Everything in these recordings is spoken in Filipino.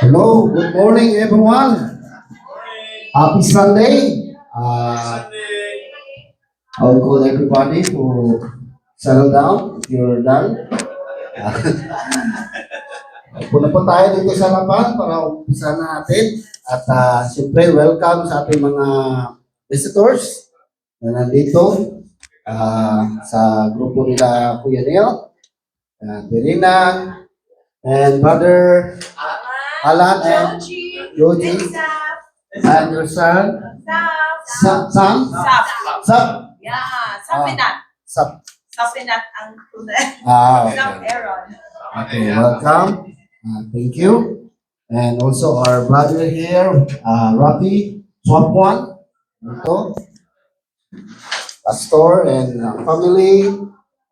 Hello, good morning everyone. Happy Sunday. I'll call everybody to settle down if you're done. Puna po tayo dito sa laban para umpisa natin. At siyempre, welcome sa ating mga visitors na nandito sa grupo nila Kuya Neil, Irina, and Brother Alan and Yoji, and your son, Sam, Sam, Yeah, Sapinat. Sam. Sapinat ang tunay. Sam Okay. Aaron. Okay, welcome. Thank you. And also our brother here, Rafi Swapwan, ito, Pastor and family,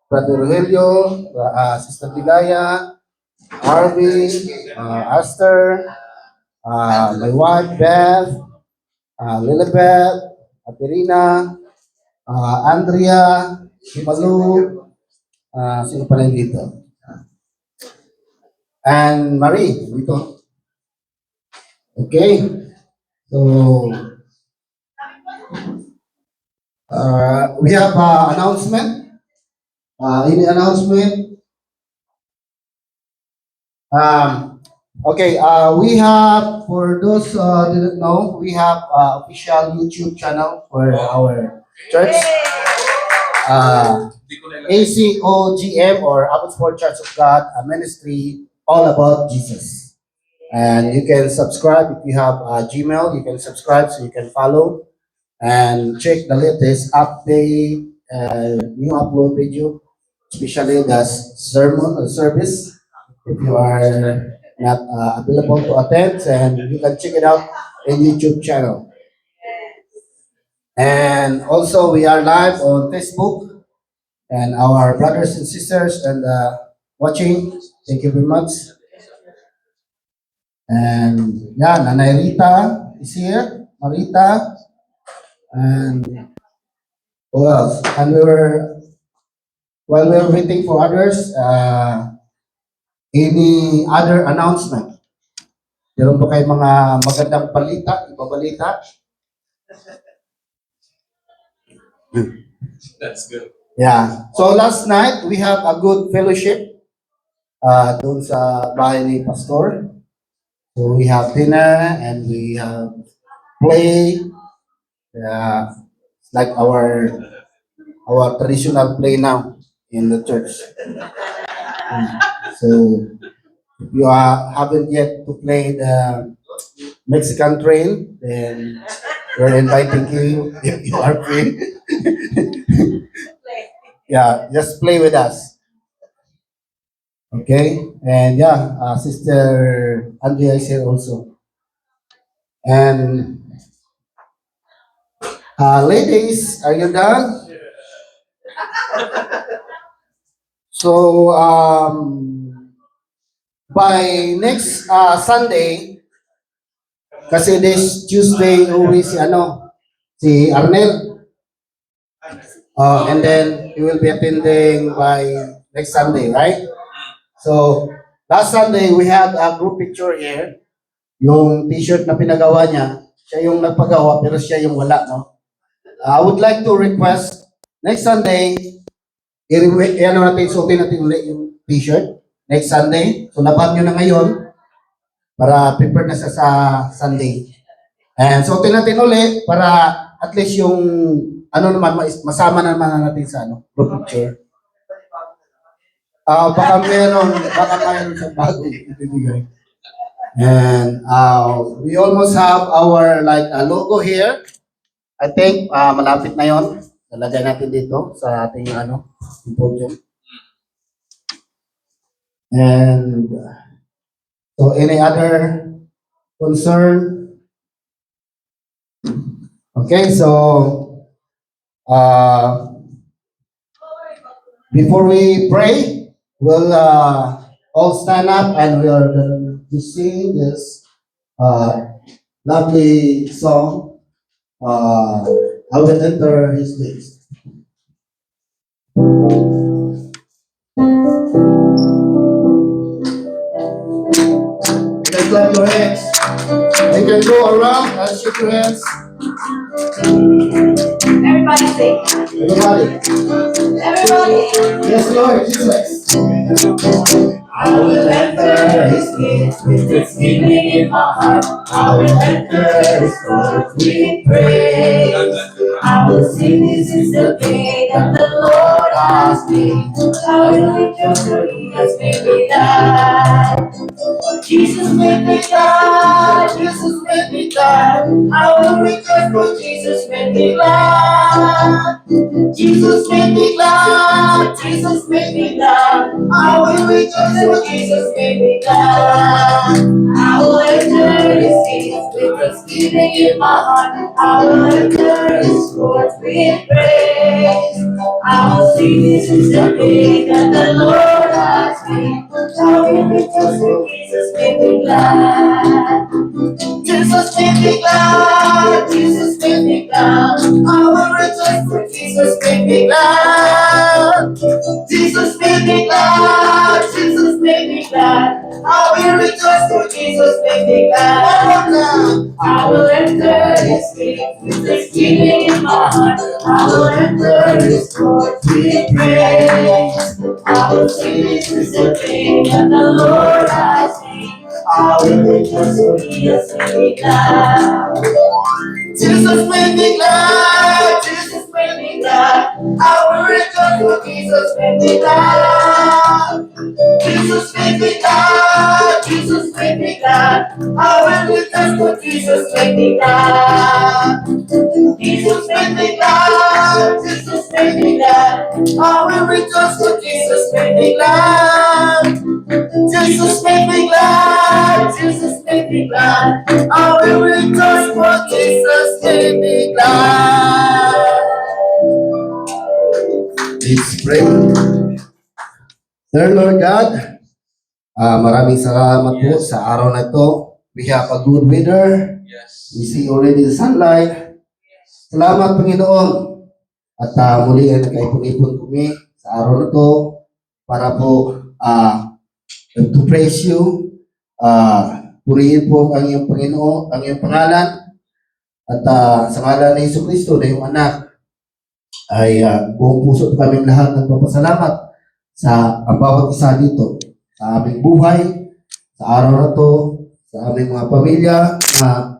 Brother Rogelio, Sister Ligaya, Harvey, Esther, my wife Beth, Lilibet, Aterina, Andrea, Malu, sino pa lang dito? And Marie, dito. Okay. So, we have announcement. Any announcement? Okay, we have, for those didn't know, we have official YouTube channel for our church. ACOGM or Abbotsford Church of God, a ministry all about Jesus. And you can subscribe if you have Gmail, you can subscribe so you can follow and check the latest update, new upload video, especially the sermon or service. If you are not available to attend, and you can check it out in YouTube channel. And also we are live on Facebook, and our brothers and sisters and watching, thank you very much. And yeah, Nanay Rita is here, Marita, and who else? And while we were waiting for others, any other announcement? Meron ba kayo mga magandang balita, ibabalita? That's good. Yeah. So last night, we have a good fellowship doon sa bahay ni Pastor. So we have dinner and we have play, like our traditional play now in the church. So if you haven't yet to play the Mexican train, then we're inviting you if you are free. Yeah, just play with us. Okay, and yeah, Sister Andrea is here also. And ladies, are you done? So by next Sunday, kasi this Tuesday uwi si Arnel. And then he will be attending by next Sunday, right? So, last Sunday, we had a group picture here. Yung t-shirt na pinagawa niya, siya yung nagpagawa, pero siya yung wala, no? I would like to request, next Sunday, suotin natin ulit yung t-shirt. Next Sunday. So, laban nyo na ngayon para prepare na sa Sunday. And suotin natin ulit para at least yung masama naman natin sa group picture. Baka mayroon sa bagong ibibigay. And we almost have our logo here. I think malapit na yon. Lalagay natin dito sa ating podium. And so any other concern? Okay, so before we pray, we'll all stand up and we are going to sing this lovely song I will enter his gates. You can clap your hands. You can go around and shake your hands. Everybody sing. Everybody. Everybody. Yes, Lord Jesus. I will enter his gates with thanksgiving in my heart. I will enter his courts with praise. I will sing, this is the day that the Lord has made. I will rejoice, for he has made me glad. Jesus made me glad, Jesus made me glad. I will rejoice, for Jesus made me glad. Jesus made me glad, Jesus made me glad. I will rejoice, for Jesus made me glad. I will enter his gates with thanksgiving in my heart. I will enter his courts with praise. I will sing, this is the day that the Lord has made. I will rejoice, for Jesus made me glad. Jesus made me glad, Jesus made me glad. I will rejoice, for Jesus made me glad. Jesus made me glad, Jesus made me glad. I will rejoice, for Jesus made me glad. One more time. I will enter his gates with thanksgiving in my heart. I will enter his courts with praise. I will sing, this is the day that the Lord has made. I will rejoice, for he has made me glad. Jesus made me glad, Jesus made me glad. I will rejoice, for Jesus made me glad. Jesus made me glad, Jesus made me glad. I will rejoice, for Jesus made me glad. Jesus made me glad, Jesus made me glad. I will rejoice, for Jesus made me glad. Jesus made me glad, Jesus made me glad. I will rejoice, for Jesus made me glad. Let's pray. Dear Lord God, maraming salamat po sa araw na ito. We have a good weather. We see already the sunlight. Salamat, Panginoon. At muli ay nakaipon-ipon kami sa araw na ito para po to praise you. Purihin po ang iyong Panginoon, ang iyong pangalan. At sa ngalan ni Hesus Kristo na iyong anak, ay buong puso kami lahat nagpapasalamat sa ang bawat isa dito, sa aming buhay, sa araw na to, sa aming mga pamilya, na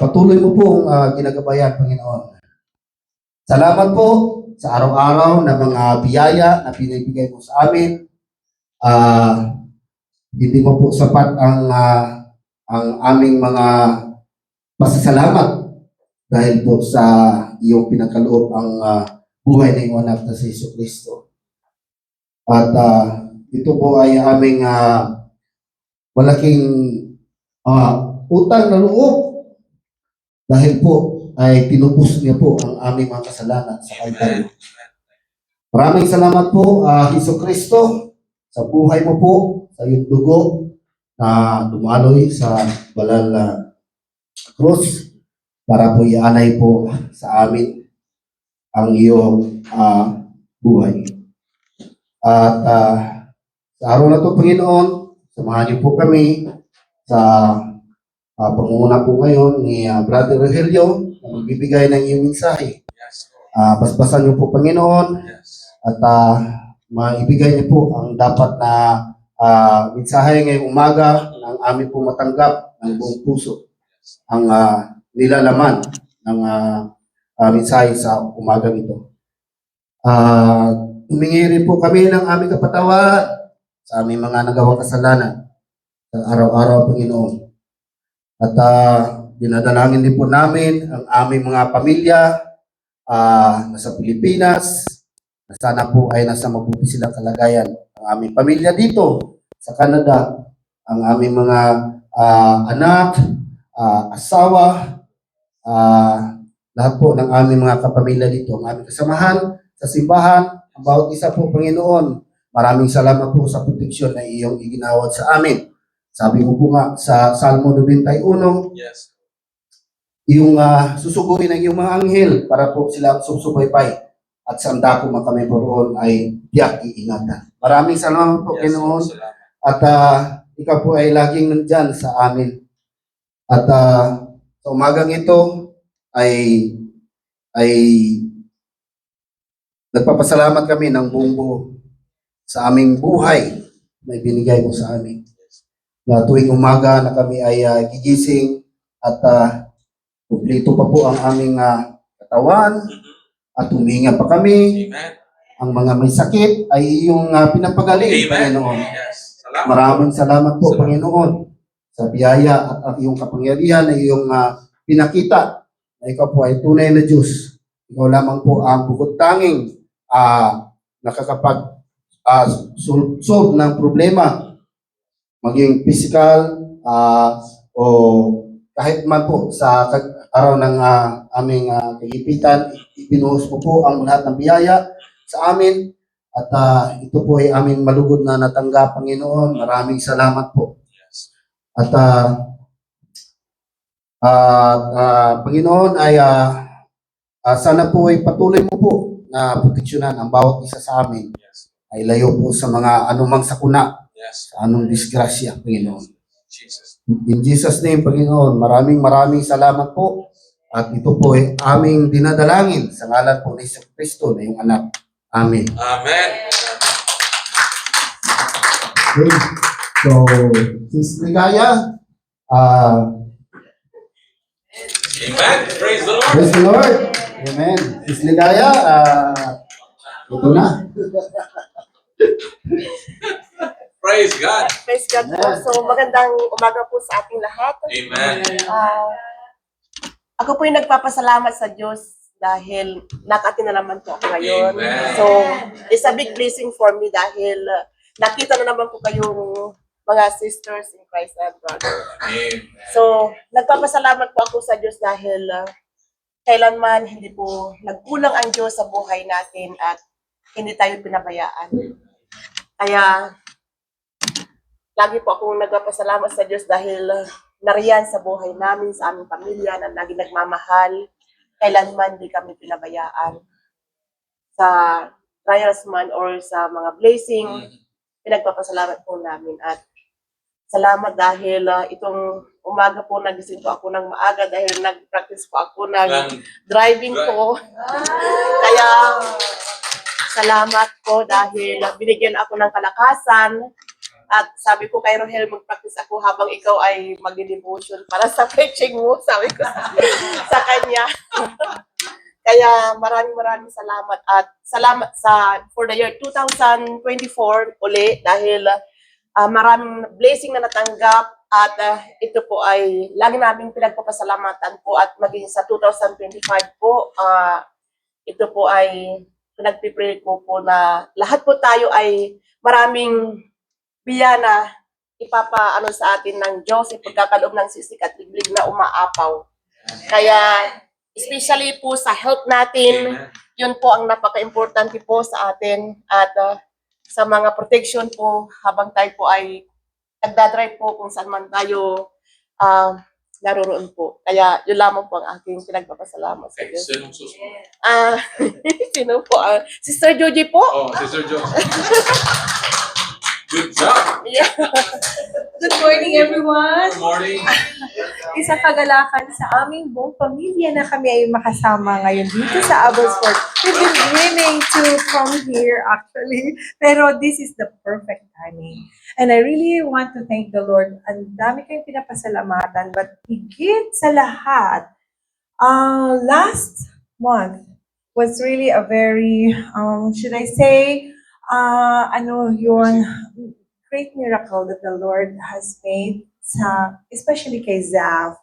patuloy mo pong ginagabayan, Panginoon. Salamat po sa araw-araw na mga biyaya na pinibigay mo sa amin. Hindi mo po sapat ang aming mga pasasalamat dahil po sa iyong pinagkaloob ang buhay ng iyong anak na si Hesus Kristo. At ito po ay aming malaking utang na loob dahil po ay tinubos niya po ang aming mga kasalanan sa Kalbaryo. Maraming salamat po, Hesus Kristo, sa buhay mo po, sa iyong dugo na dumaloy sa banal na krus para po ianay po sa amin ang iyong buhay. At sa araw na ito, Panginoon, samahan niyo po kami sa pangunguna po ngayon ni Brother Rogelio na magbibigay ng iyong mensahe. Basbasan niyo po, Panginoon, at maibigay niyo po ang dapat na mensahe ngayong umaga ng amin po matanggap ng buong puso ang nilalaman ng mensahe sa umagang ito. Humingi rin po kami ng aming kapatawaran sa aming mga nagawang kasalanan sa araw-araw, Panginoon. At dinadalangin din po namin ang aming mga pamilya nasa Pilipinas, na sana po ay nasa mabuti silang kalagayan. Ang aming pamilya dito sa Canada, ang aming mga anak, asawa, lahat po ng aming mga kapamilya dito, ang aming kasamahan sa simbahan, ang bawat isa po, Panginoon. Maraming salamat po sa proteksyon na iyong iginawad sa amin. Sabi mo po nga sa Salmo 91, yung susugurin ng iyong mga anghel para po sila ang susubaybay at sa dako man kami po roon ay tiyak iingatan. Maraming salamat po, Panginoon. At ikaw po ay laging nandyan sa amin. At sa umagang ito ay nagpapasalamat kami ng buong buo sa aming buhay na ibinigay mo sa amin. Na tuwing umaga na kami ay gigising at kumplito pa po ang aming katawan at huminga pa kami. Amen. Ang mga may sakit ay iyong pinapagaling, Amen. Panginoon. Yes. Salamat. Maraming salamat po, Salamat. Panginoon, sa biyaya at ang iyong kapangyarihan na iyong pinakita na ikaw po ay tunay na Diyos. Ikaw lamang po ang bukod tanging nakakapag solve ng problema, maging physical o kahit man po sa araw ng aming kagipitan, ibinuhos po po ang lahat ng biyaya sa amin at ito po ay aming malugod na natanggap, Panginoon. Maraming salamat po. Yes. At Panginoon ay sana po ay patuloy mo po na proteksyonan ang bawat isa sa amin Yes. ay layo po sa mga anumang sakuna, Yes. sa anong disgrasya, Panginoon. Jesus. In Jesus' name, Panginoon, maraming salamat po. At ito po ay aming dinadalangin sa ngalan po ni Kristo na iyong anak. Amen. Amen. Okay. So, Sis Ligaya, Amen. Praise the Lord. praise the Lord. Amen. Sis Ligaya, ito na. Praise God. Praise God po. Amen. So, magandang umaga po sa ating lahat. Amen. Ako po yung nagpapasalamat sa Diyos dahil nakatin na naman po ako ngayon. Amen. So, it's a big blessing for me dahil nakita na naman po kayong mga sisters in Christ and brother. Amen. So, nagpapasalamat po ako sa Diyos dahil kailanman hindi po nagkulang ang Diyos sa buhay natin at hindi tayo pinabayaan. Kaya, lagi po akong nagpapasalamat sa Diyos dahil nariyan sa buhay namin, sa aming pamilya na lagi nagmamahal. Kailanman di kami pinabayaan. Sa trials man or sa mga blessing, pinagpapasalamat po namin. At salamat dahil itong umaga po nagising po ako ng maaga dahil nag-practice po ako ng driving po. Kaya salamat po dahil binigyan ako ng kalakasan. At sabi ko kay Rohel, mag-practice ako habang ikaw ay mag-devotion para sa preaching mo, sabi ko sa kanya. Kaya maraming salamat at salamat for the year 2024 uli dahil maraming blessing na natanggap at ito po ay lagi namin pinagpapasalamatan po at maging sa 2025 po, ito po ay pinagpipray ko po na lahat po tayo ay maraming biyana ipapaano sa atin ng Diyos, ipagkakaloob ng sisig at liglig na umaapaw. Kaya, especially po sa health natin, yun po ang napaka-importante po sa atin at sa mga protection po habang tayo po ay nagdadrive po kung saan man tayo naroon po. Kaya yun lamang po ang aking pinagpapasalamat sa Diyos. Sinong susunod? Sino po? Sister Joji po? Oh, Sister Jones. Good job. Yeah. Good morning, everyone. Good morning. Isang kagalakan sa aming buong pamilya na kami ay makasama ngayon dito sa Abbotsford. We've been dreaming to come here actually, pero this is the perfect timing. And I really want to thank the Lord. Ang dami kayong pinapasalamatan, but higit sa lahat, last month was really a very, should I say, great miracle that the Lord has made especially kay Zav.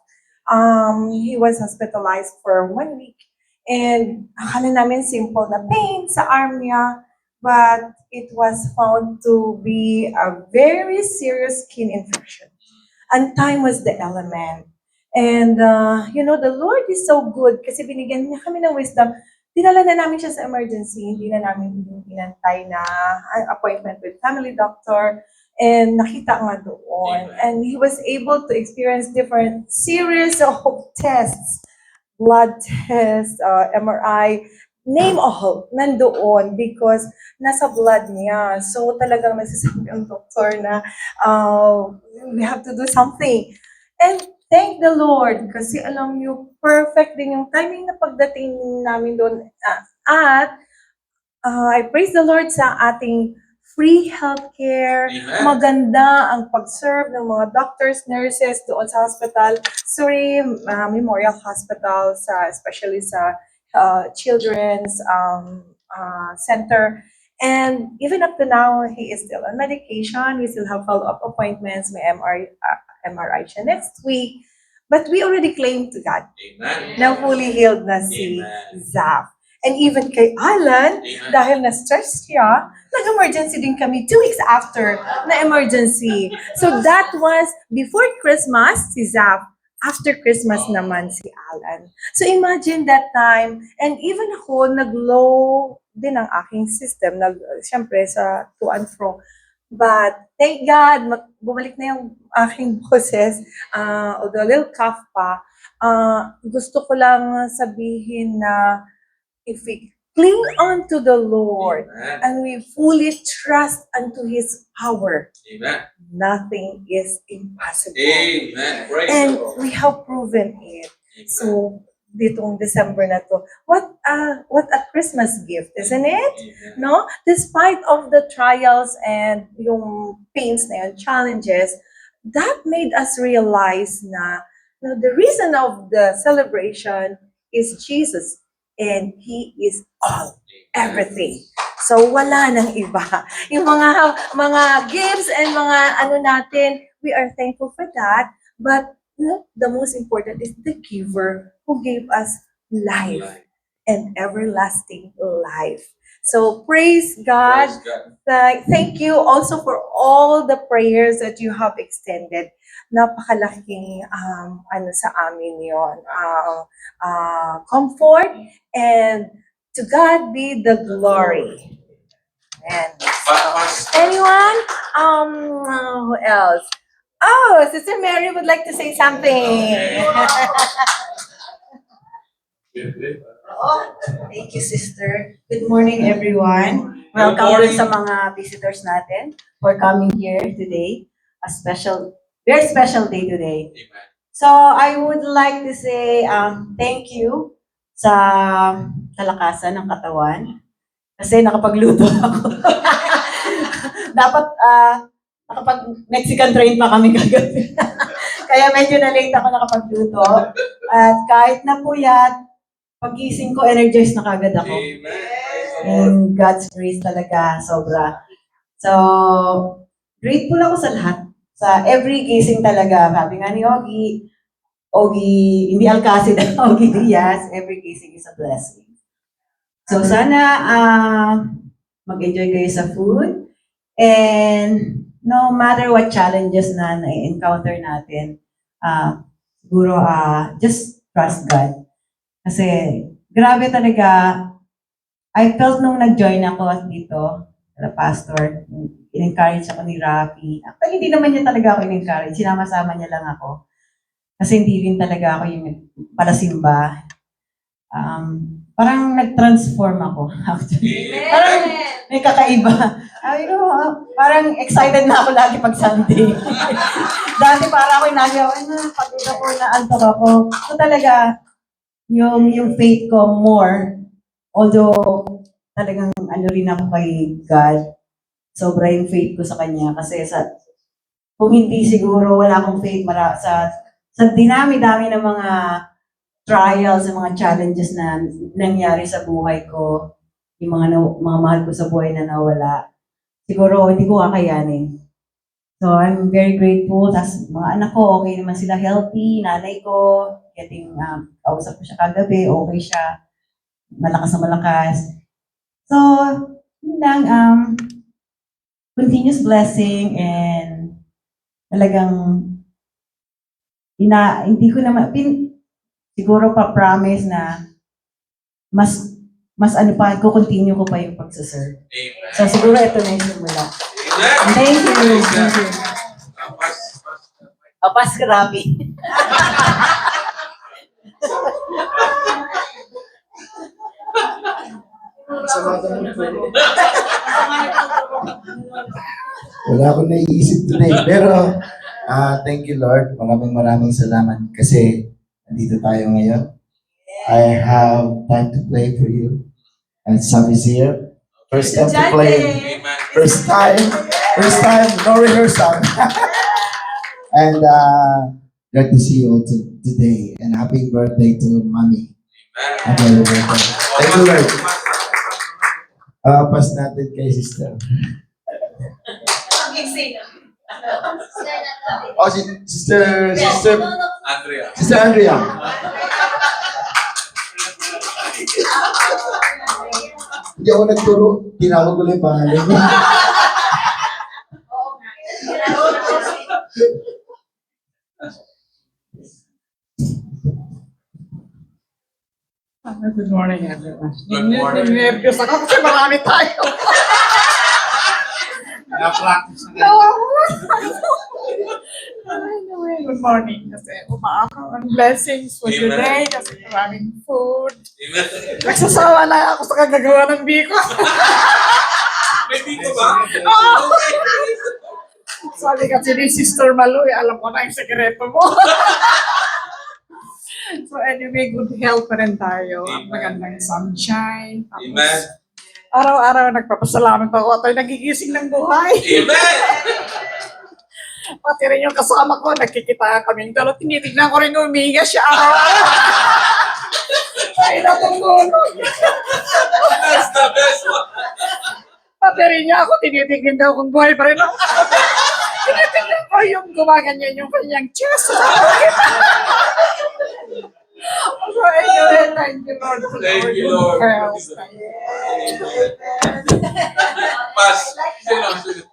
He was hospitalized for 1 week and akala namin simple na pain sa arm niya, but it was found to be a very serious skin infection. And time was the element. And, the Lord is so good kasi binigyan niya kami ng wisdom. Dinala na namin siya sa emergency, hindi na namin inantay na appointment with family doctor, and nakita nga doon. And he was able to experience different series of tests blood test, MRI, name all, nandoon because nasa blood niya. So talagang nagsasabi ang doktor na we have to do something. And thank the Lord kasi alam niyo, perfect din yung timing na pagdating namin doon. At I praise the Lord sa ating free healthcare. Amen. Maganda ang pag-serve ng mga doctors, nurses doon sa hospital. Surrey Memorial Hospital, especially sa children's center. And even up to now, he is still on medication. We still have follow-up appointments. May MRI siya next week. But we already claim to God Amen. na fully healed na si Amen. Zaf. And even kay Alan, Amen. dahil na-stress siya, nag-emergency din kami 2 weeks after na emergency. So that was before Christmas, si Zaf. After Christmas naman si Alan. So imagine that time. And even ako, nag-low din ang aking system. Siyempre, sa to and fro. But thank God, bumalik na yung aking boses. Although a little cough pa. Gusto ko lang sabihin na if we cling on to the Lord Amen. and we fully trust unto His power, Amen. nothing is impossible. Amen. Praise And the Lord. we have proven it. Amen. So, ditong December na to, what a Christmas gift, isn't it? Amen. No? Despite of the trials and yung pains na yun, challenges, that made us realize na the reason of the celebration is Jesus. And He is all, everything. So, wala nang iba. Yung mga gifts and mga ano natin, we are thankful for that. But the most important is the giver who gave us life and everlasting life. So, praise God. Praise God. Thank you also for all the prayers that you have extended. Napakalaking sa amin yon. Comfort, and to God be the glory. And anyone? Who else? Oh, Sister Mary would like to say something. Thank you, sister. Good morning, everyone. Welcome morning. din sa mga visitors natin for coming here today. Very special day today. Amen. So, I would like to say thank you sa kalakasan ng katawan kasi nakapagluto ako. Dapat nakapag-Mexican train pa kami kagabi. Kaya medyo na-late ako nakapagluto. At kahit na puyat, pag-gising ko, energized na kagad ako. Amen. Praise the Lord. And God's grace talaga, sobra. So, grateful ako sa lahat. Sa every gising talaga. Sabi nga ni Ogie, hindi Alcacid, Ogie Diaz, every gising is a blessing. So, sana mag-enjoy kayo sa food. And no matter what challenges na na-encounter natin, siguro just trust God. Kasi grabe talaga, I felt nung nag-join ako dito, pastor, in-encourage ako ni Rafi. Actually, hindi naman niya talaga ako in-encourage, sinama-sama niya lang ako. Kasi hindi rin talaga ako yung palasimba. Parang nag-transform ako, actually. Parang may kakaiba. Sabi ko, parang excited na ako lagi pag Sunday. Dati para ako pagod ako, naantok ako. So talaga, yung faith ko more, although talagang rin ako kay God, sobra yung faith ko sa Kanya. Kasi kung hindi siguro wala akong faith sa dinami-dami ng mga trials, ng mga challenges na nangyari sa buhay ko, yung mga mahal ko sa buhay na nawala, siguro hindi ko kakayanin. So, I'm very grateful. Tapos, mga anak ko, okay naman sila, healthy. Nanay ko, kausap ko siya kagabi, okay siya. Malakas na malakas. So, yun lang, continuous blessing and talagang hindi ko naman, siguro pa-promise na mas continue ko pa yung pagsaserve. Amen. So, siguro ito na yung simula. Amen. Thank you. Praise God. Thank you. Pas. Pas grabe. Wala akong naiisip today. Pero, thank you, Lord. Maraming salamat kasi nandito tayo ngayon. I have time to play for you. And Sam is here. First time to play. Amen. First time, no rehearsal. And glad to see you all today. And happy birthday to Mommy. Happy birthday. Thank you, Lord. Pas natin kay sister. Oh, sister Andrea. Andrea. Hindi ako nagturo. Tinawag ko lang yung pangalan niya. Good morning, everyone. Good morning. Nervyos ako kasi marami tayo. Na-practice na. Anyway, good morning. Kasi umaakaw ang blessings for Amen. today kasi maraming food. Amen. Nagsasawa na ako sa kagagawa ng biko. May dito ba? Sabi kasi ni Sister Maloy, alam ko na yung sekreto mo. So anyway, good health pa rin tayo. At Amen. magandang sunshine. Tapos, Amen. araw-araw nagpapasalamat ako at ay nagigising ng buhay. Amen. Pati rin yung kasama ko, nagkikita kami. Pero tinitignan ko rin umiga siya araw-araw. Ay, natutulog. That's the best one. Pati rin niya ako, tinitignan daw kung buhay pa rin ako. Tinitignan ko yung gumaganyan yung kanyang chest. So anyway, thank you Lord for Thank you, your Lord. health. Pas. Sino? Sino?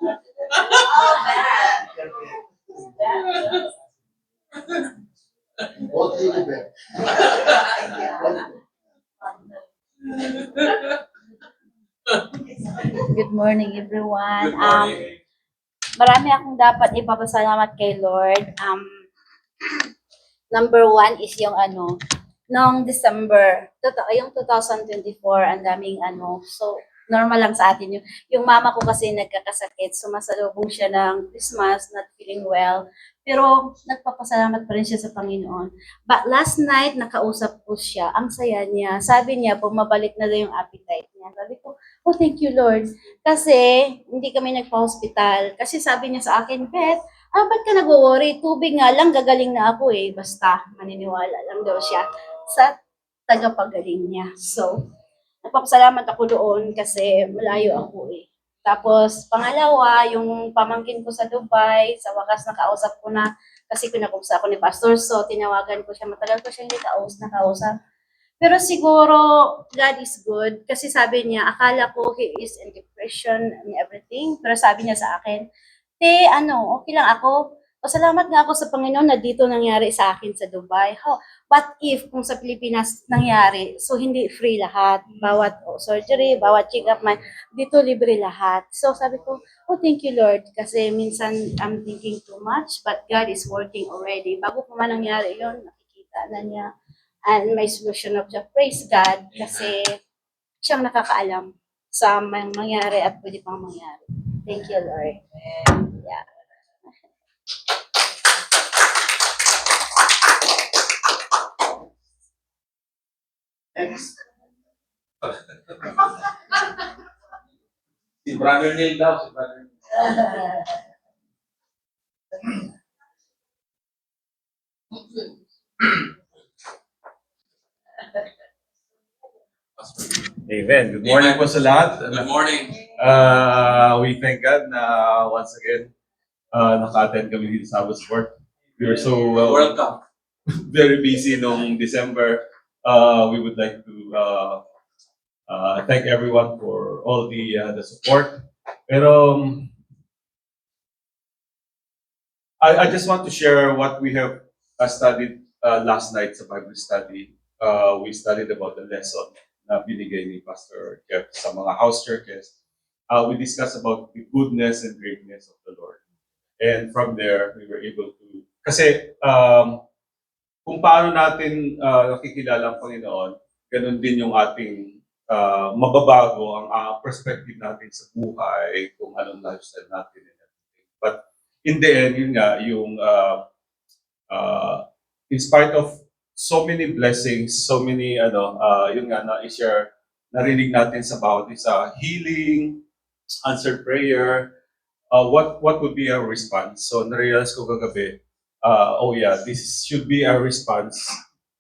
Good morning, everyone. Good morning. Marami akong dapat ipapasalamat kay Lord. Number one is yung noong December, yung 2024, ang daming so normal lang sa atin yun. Yung mama ko kasi nagkakasakit, sumasalubong siya ng Christmas, not feeling well. Pero nagpapasalamat pa rin siya sa Panginoon. But last night, nakausap ko siya, ang saya niya. Sabi niya, bumabalik na daw yung appetite niya. Sabi ko, oh, thank you, Lord. Kasi hindi kami nagpa-hospital. Kasi sabi niya sa akin, Beth, ba't ka nag-worry? Tubig nga lang, gagaling na ako eh. Basta, maniniwala lang daw siya sa tagapagaling niya. So, nagpapasalamat ako doon kasi malayo ako eh. Tapos, pangalawa, yung pamangkin ko sa Dubai, sa wakas nakausap ko na, kasi kinakusap ako ni Pastor, so tinawagan ko siya, matagal ko siya hindi nakausap. Pero siguro, God is good, kasi sabi niya, akala ko he is in depression and everything, pero sabi niya sa akin, okay lang ako, pasalamat nga ako sa Panginoon na dito nangyari sa akin sa Dubai. What if kung sa Pilipinas nangyari, so hindi free lahat, bawat surgery, bawat check-up, dito libre lahat. So sabi ko, oh thank you Lord, kasi minsan I'm thinking too much, but God is working already. Bago pa man nangyari yun, nakikita na niya. And may solution of the praise God, kasi siyang nakakaalam sa mangyari at pwede pang mangyari. Thank you Lord. Yeah. Next. Si Brother Neil daw. Si Brother Neil. Amen. Good morning po sa lahat. Good morning. We thank God na once again naka-attend kami dito sa Sport. We were so Welcome. very busy noong December. We would like to thank everyone for all the support. Pero I just want to share what we have studied last night sa Bible study. We studied about the lesson na binigay ni Pastor Jeff sa mga house churches. We discussed about the goodness and greatness of the Lord. And from there, we were able to, kasi kung paano natin nakikilala ang Panginoon, ganun din yung ating mababago ang perspective natin sa buhay, kung anong lifestyle natin and everything. But in the end, yun nga, yung in spite of so many blessings, so many yun nga na-share, narinig natin sa bawat isa, healing, answered prayer, what would be our response? So narealize ko kagabi, oh yeah, this should be our response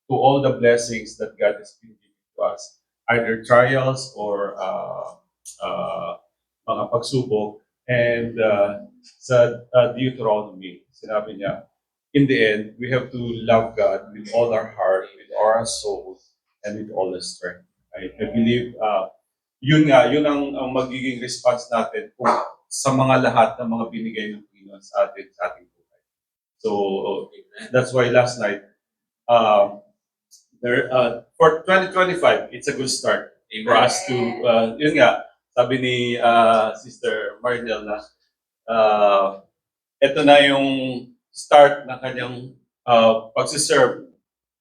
to all the blessings that God has been giving to us, either trials or mga pagsubok. And sa Deuteronomy, sinabi niya, in the end, we have to love God with all our heart, with all our soul, and with all our strength. I believe yun ang magiging response natin kung sa mga lahat ng mga binigay ng Panginoon sa ating buhay. So that's why last night, for 2025, it's a good start for us to, yun nga, sabi ni Sister Marinel na, ito na yung start ng kanyang pagsiserve,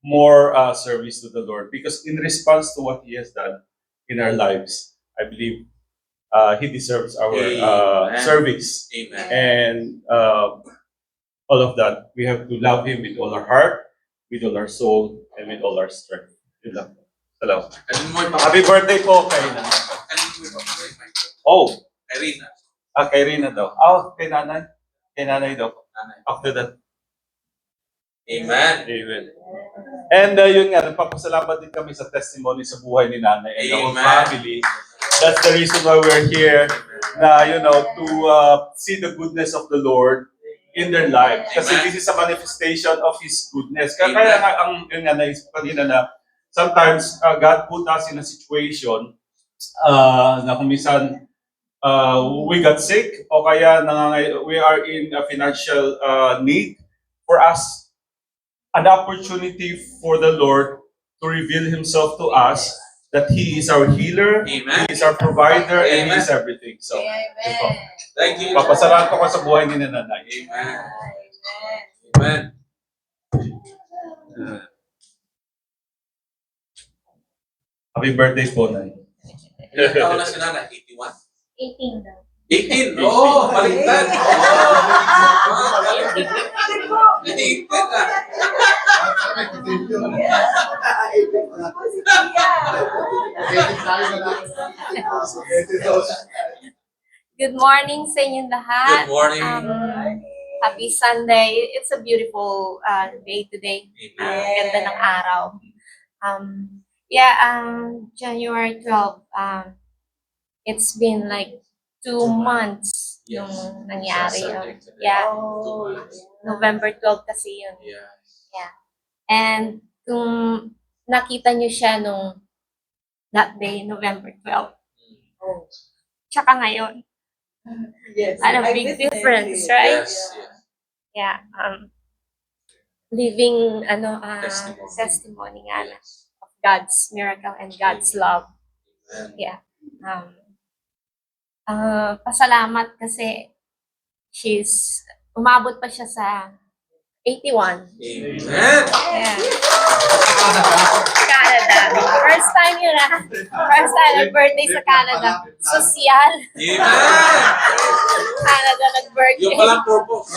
more service to the Lord. Because in response to what He has done in our lives, I believe He deserves our Amen. service. Amen. And all of that, we have to love Him with all our heart, with all our soul, and with all our strength. Yun lang. Salamat. Kanin mo yung Happy birthday po kay Nanay. Kanin mo yung papakay. Oh, Irina. kay Rina daw. Oh, kay Nanay. Kay Nanay daw. Nanay. After that. Amen. Amen. And yun nga, nagpapasalamat din kami sa testimony sa buhay ni Nanay and our Amen. family. That's the reason why we're here, na, to see the goodness of the Lord in their life. Kasi Amen. this is a manifestation of His goodness. Amen. Kaya nga, yun nga, naisip ko kanina na sometimes God put us in a situation na kung minsan we got sick o kaya we are in a financial need, for us an opportunity for the Lord to reveal Himself to us, that He is our healer, Amen. He is our provider, and He Amen. is everything. So, yun po. Thank you. Papasalamat ko sa buhay ni Nanay. Amen. Amen. Happy birthday po, Nay. Ilang taon na si Nanay? 81? 18 daw. 18? Oo, baliktad. Oo. 18 na. Good morning sa inyong lahat. Good morning. Happy Sunday. It's a beautiful day today. Ganda ng araw. January 12, it's been like 2 months yung nangyari. Yeah, November 12 kasi yun. Yeah. And kung nakita niyo siya nung that day, November 12. Tsaka ngayon. Yes. Ano, I big witnessed difference, it. right? Yes, yes. Yeah. Living Testimony. testimony nga na Yes. of God's miracle and God's love. Amen. Yeah. Pasalamat kasi umabot pa siya sa 81. Amen. Yeah. Canada. First time yun First time nag-birthday sa Canada. Sosyal. Amen. Canada nag-birthday. Yung palang purpose.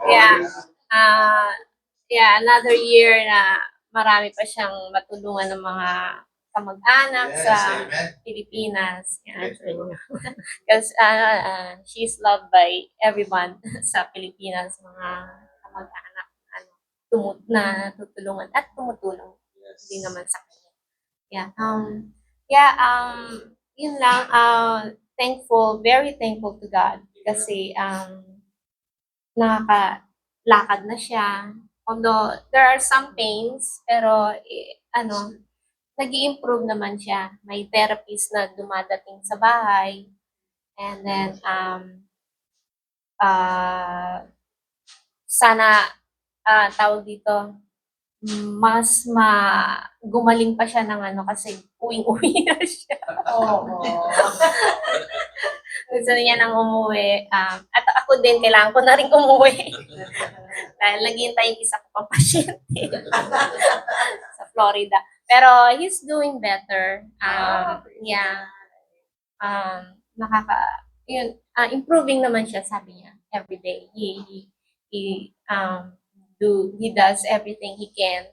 Yeah. Another year na marami pa siyang matulungan ng mga kamag-anak sa Pilipinas. Because she's loved by everyone sa Pilipinas, mga kamag-anak na tutulungan at tumutulong din naman sa kanya. Yun lang, very thankful to God kasi nakakalakad na siya. Although there are some pains, pero nag-i-improve naman siya. May therapist na dumadating sa bahay. And then, sana, tawag dito, mas gumaling pa siya ng kasi uwing-uwi na siya. Gusto niya nang umuwi. At ako din, kailangan ko na rin umuwi. Dahil naghihintay yung isa ko pang pasyente sa Florida. Pero he's doing better. Yeah. Improving naman siya, sabi niya, every day. He does everything he can,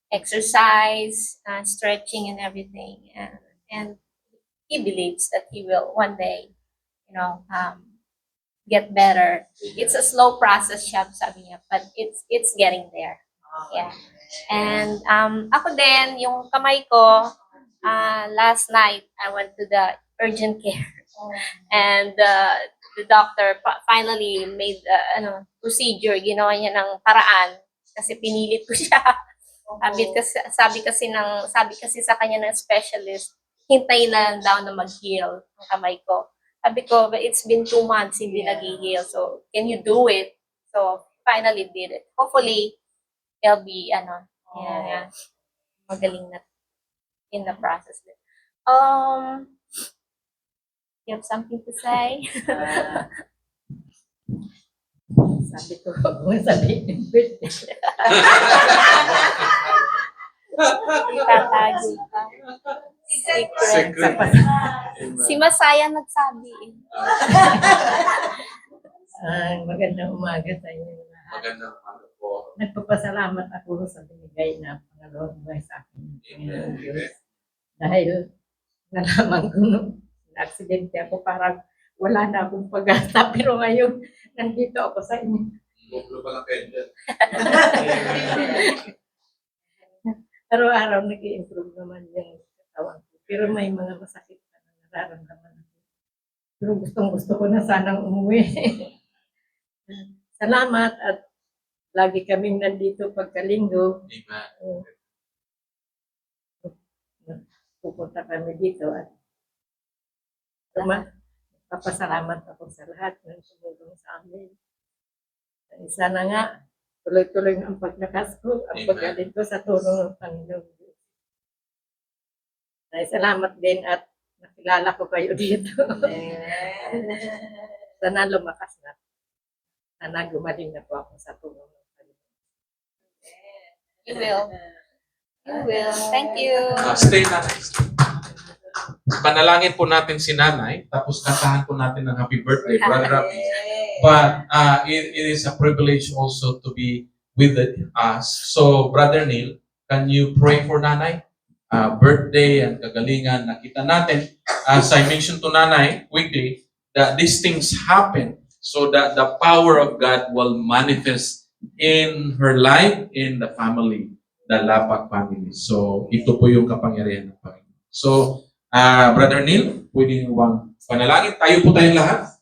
exercise, stretching and everything. And he believes that he will one day, get better. It's a slow process siya, sabi niya, but it's getting there. Yeah. And ako din, yung kamay ko, last night, I went to the urgent care. And the doctor finally made procedure, ginawa niya ng paraan kasi pinilit ko siya. Sabi kasi sa kanya ng specialist, hintayin na lang daw na mag-heal ang kamay ko. Sabi ko, but it's been 2 months hindi nag-heal, so can you do it? So finally did it. Hopefully, it'll be magaling na in the process. You have something to say? Sabi ko, huwag mo sabihin birthday. Tatago ka. Secret. Si Masaya nagsabi. Magandang umaga sa inyo lahat. Magandang umaga po. Nagpapasalamat ako sa binigay na Panginoon buhay sa akin. Amen. Dahil nalaman ko nung aksidente ako, parang wala na akong pag-asa. Pero ngayon, nandito ako sa inyo. Buklo pa lang kayo dyan. Araw-araw nag-i-improve naman yung katawan ko. Pero may mga masakit na nararamdaman ako. Pero gustong-gusto ko na sanang umuwi. Salamat at lagi kaming nandito pagkalinggo. Amen. Pupunta kami dito at papasalamat ako sa lahat ng tumulong sa amin. Sana nga, tuloy-tuloy ang paglakas ko, ang Amen. paggaling ko sa tulong ng Panginoon. Salamat din at nakilala ko kayo dito. Sana lumakas na. Sana gumaling na po ako sa tulong ng Panginoon. You will. You will. Thank you. Stay na. Panalangin po natin si nanay, tapos kantahan po natin ng happy birthday, Brother Rafi. But it is a privilege also to be with us. So, Brother Neil, can you pray for nanay? Birthday and kagalingan, nakita natin, as I mentioned to nanay weekday, that these things happen so that the power of God will manifest in her life, in the family, the Lapak family. So, ito po yung kapangyarihan ng Panginoon. So, Brother Neil, pwede nyo bang panalangin? Tayo po tayong lahat.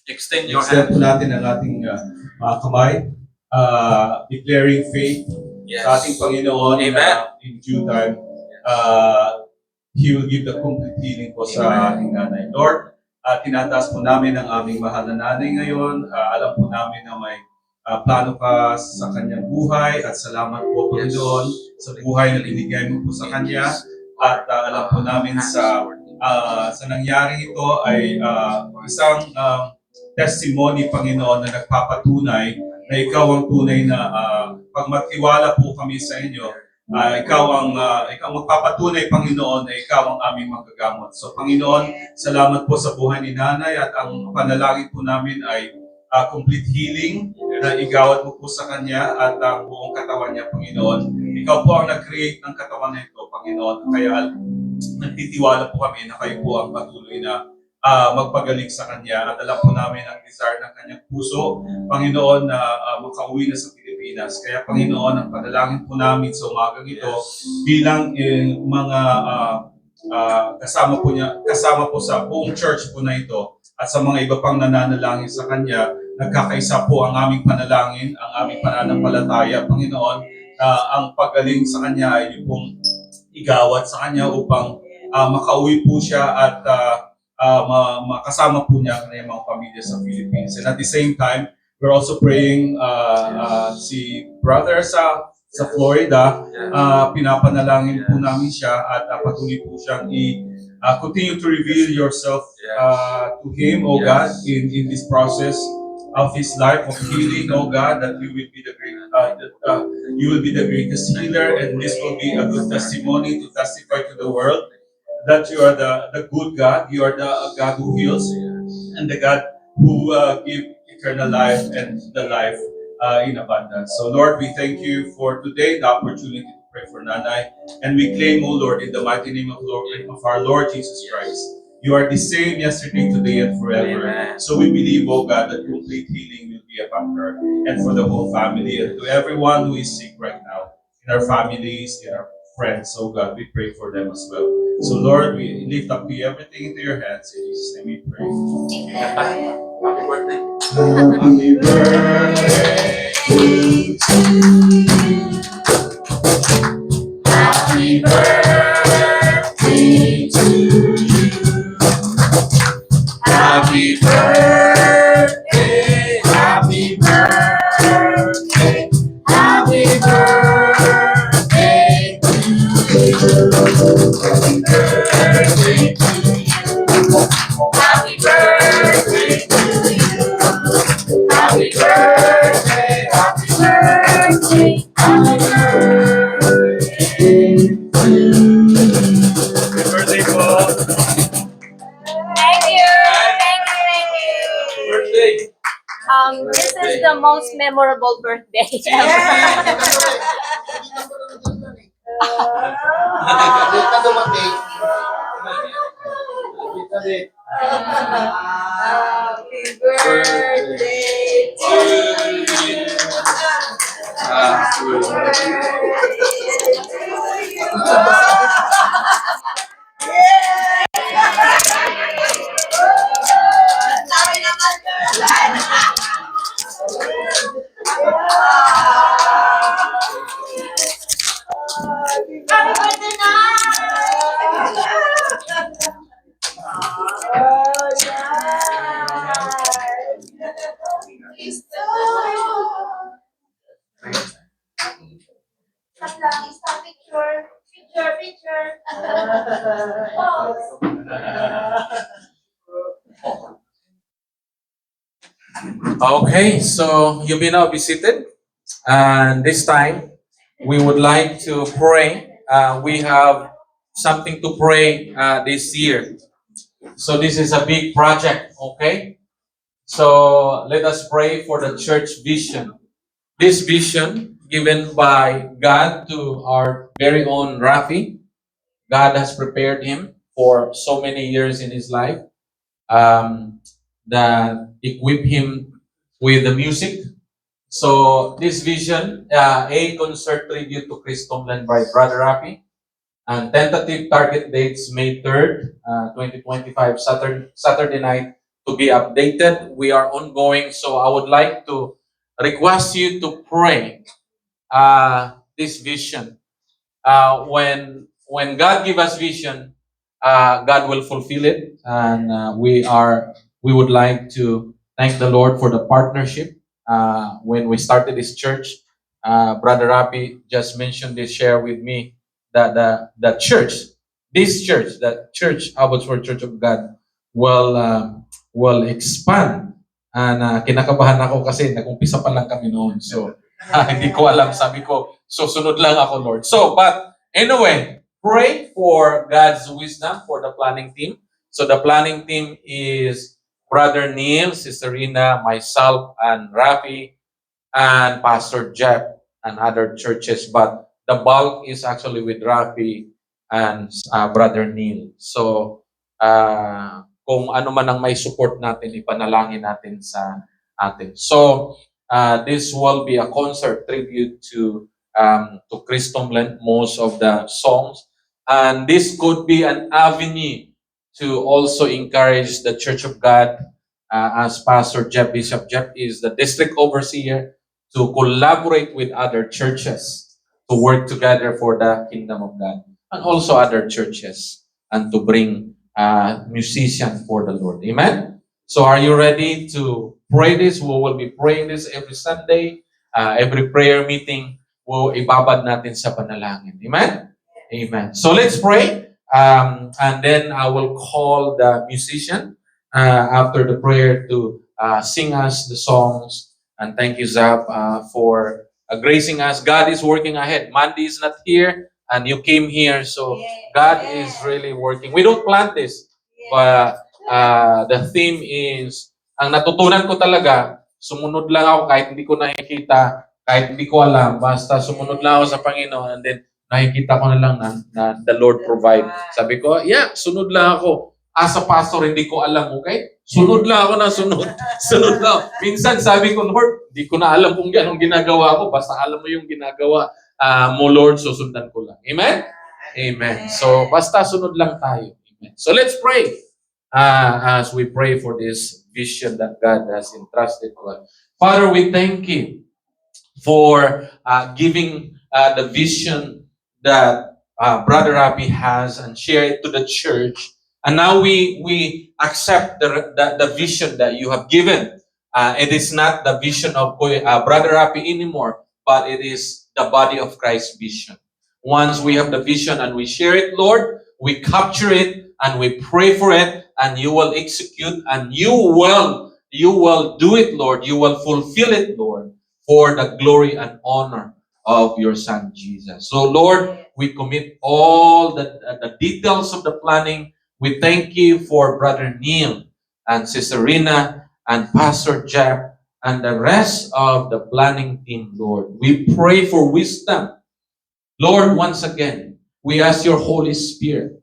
Extend your hand. Extend po natin ang ating mga kamay, declaring faith sa ating Panginoon. Amen. In due time, He will give the complete healing po sa ating nanay. Lord, tinataas po namin ang aming mahal na nanay ngayon. Alam po namin na may plano ka sa kanyang buhay at salamat po, Panginoon, sa buhay na binigay mo po sa kanya. At alam po namin sa nangyari ito ay isang testimony, Panginoon, na nagpapatunay na ikaw ang tunay na pag magtiwala po kami sa inyo, ikaw magpapatunay, Panginoon, na ikaw ang aming magagamot. So, Panginoon, salamat po sa buhay ni nanay at ang panalangin po namin ay complete healing na igawad mo po sa kanya at ang buong katawan niya, Panginoon. Ikaw po ang nag-create ng katawan na ito, Panginoon. Kaya nagtitiwala po kami na kayo po ang patuloy na magpagaling sa kanya. At alam po namin ang desire ng kanyang puso, Panginoon, na makauwi na sa Pilipinas. Kaya, Panginoon, ang panalangin po namin sa umagang ito bilang mga kasama po sa buong church po na ito at sa mga iba pang nananalangin sa kanya, nagkakaisa po ang aming panalangin, ang aming pananampalataya, Panginoon, ang pagaling sa kanya ay pong igawad sa kanya upang makauwi po siya at makasama po niya ang kanyang mga pamilya sa Philippines. And at the same time, we're also praying si brother sa Florida, pinapanalangin po namin siya at patuloy po siyang continue to reveal yourself to him, O God, in this process of his life of healing, O God, that you will be the great you will be the greatest healer, and this will be a good testimony to testify to the world that you are the good God, you are the God who heals, and the God who give eternal life and the life in abundance. So Lord, we thank you for today, the opportunity to pray for Nanay, and we claim, O Lord, in the mighty name of our Lord Jesus Christ, you are the same yesterday, today, and forever. Amen. So we believe, oh God, that complete healing will be upon her and for the whole family and to everyone who is sick right now, in our families, in our friends, oh God, we pray for them as well. So Lord, we lift up everything into your hands. In Jesus' name we pray. Happy birthday. Happy birthday to you. Happy birthday to you. Happy birthday. Happy birthday. Happy birthday to you. Happy birthday to you. Happy birthday to you. Happy birthday. Happy birthday. Happy birthday to you. Happy birthday, Paul. Thank you. Thank you. Thank you. Birthday. This is the most memorable birthday Dito dumating. Dito din. Happy birthday to you. Happy birthday na! Okay, so you may now be seated. And this time, we would like to pray. We have something to pray this year. So this is a big project, okay? So let us pray for the church vision. This vision given by God to our very own Rafi. God has prepared him for so many years in his life that equip him with the music. So this vision, a concert tribute to Chris Tomlin by Brother Rafi, and tentative target dates May 3rd, 2025, Saturday night to be updated. We are ongoing, so I would like to request you to pray this vision. When God give us vision, God will fulfill it, and we would like to thank the Lord for the partnership. When we started this church, Brother Rapi just mentioned this, share with me that the church, the church, Abbotsford Church of God, will expand. And kinakabahan ako kasi nag-umpisa pa lang kami noon. So hindi ko alam, sabi ko, susunod lang ako, Lord. So, but anyway, pray for God's wisdom for the planning team. So the planning team is Brother Neil, Sister Rina, myself, and Rafi, and Pastor Jeff, and other churches. But the bulk is actually with Rafi and Brother Neil. So, kung ano man ang may support natin, ipanalangin natin sa atin. So, this will be a concert tribute to Chris Tomlin, most of the songs. And this could be an avenue to also encourage the Church of God, as Pastor Jeff, Bishop Jeff is the district overseer, to collaborate with other churches to work together for the kingdom of God, and also other churches, and to bring musician for the Lord. Amen? So are you ready to pray this? We will be praying this every Sunday. Every prayer meeting, ibabad natin sa panalangin. Amen? Amen. So let's pray. And then I will call the musician after the prayer to sing us the songs. And thank you, Zap, for gracing us. God is working ahead. Mandy is not here, and you came here, so God is really working. We don't plan this, but the theme is, ang natutunan ko talaga, sumunod lang ako kahit hindi ko nakikita, kahit hindi ko alam, basta sumunod lang ako sa Panginoon, and then nakikita ko na lang na the Lord provide. Sabi ko, yeah, sunod lang ako. As a pastor, hindi ko alam, okay? Sunod lang ako na sunod. Sunod lang. Minsan sabi ko, Lord, hindi ko na alam kung anong ginagawa ko. Basta alam mo yung ginagawa mo, Lord, susundan ko lang. Amen? Amen. So, basta sunod lang tayo. Amen. So, let's pray as we pray for this vision that God has entrusted to us. Father, we thank you for giving the vision that Brother Rapi has and share it to the church. And now we accept the vision that you have given. It is not the vision of Brother Rapi anymore, but it is the body of Christ's vision. Once we have the vision and we share it, Lord, we capture it and we pray for it, and you will execute and you will do it, Lord. You will fulfill it, Lord, for the glory and honor of your Son, Jesus. So, Lord, we commit all the details of the planning. We thank you for Brother Neil and Sister Rina and Pastor Jeff and the rest of the planning team, Lord. We pray for wisdom. Lord, once again, we ask your Holy Spirit.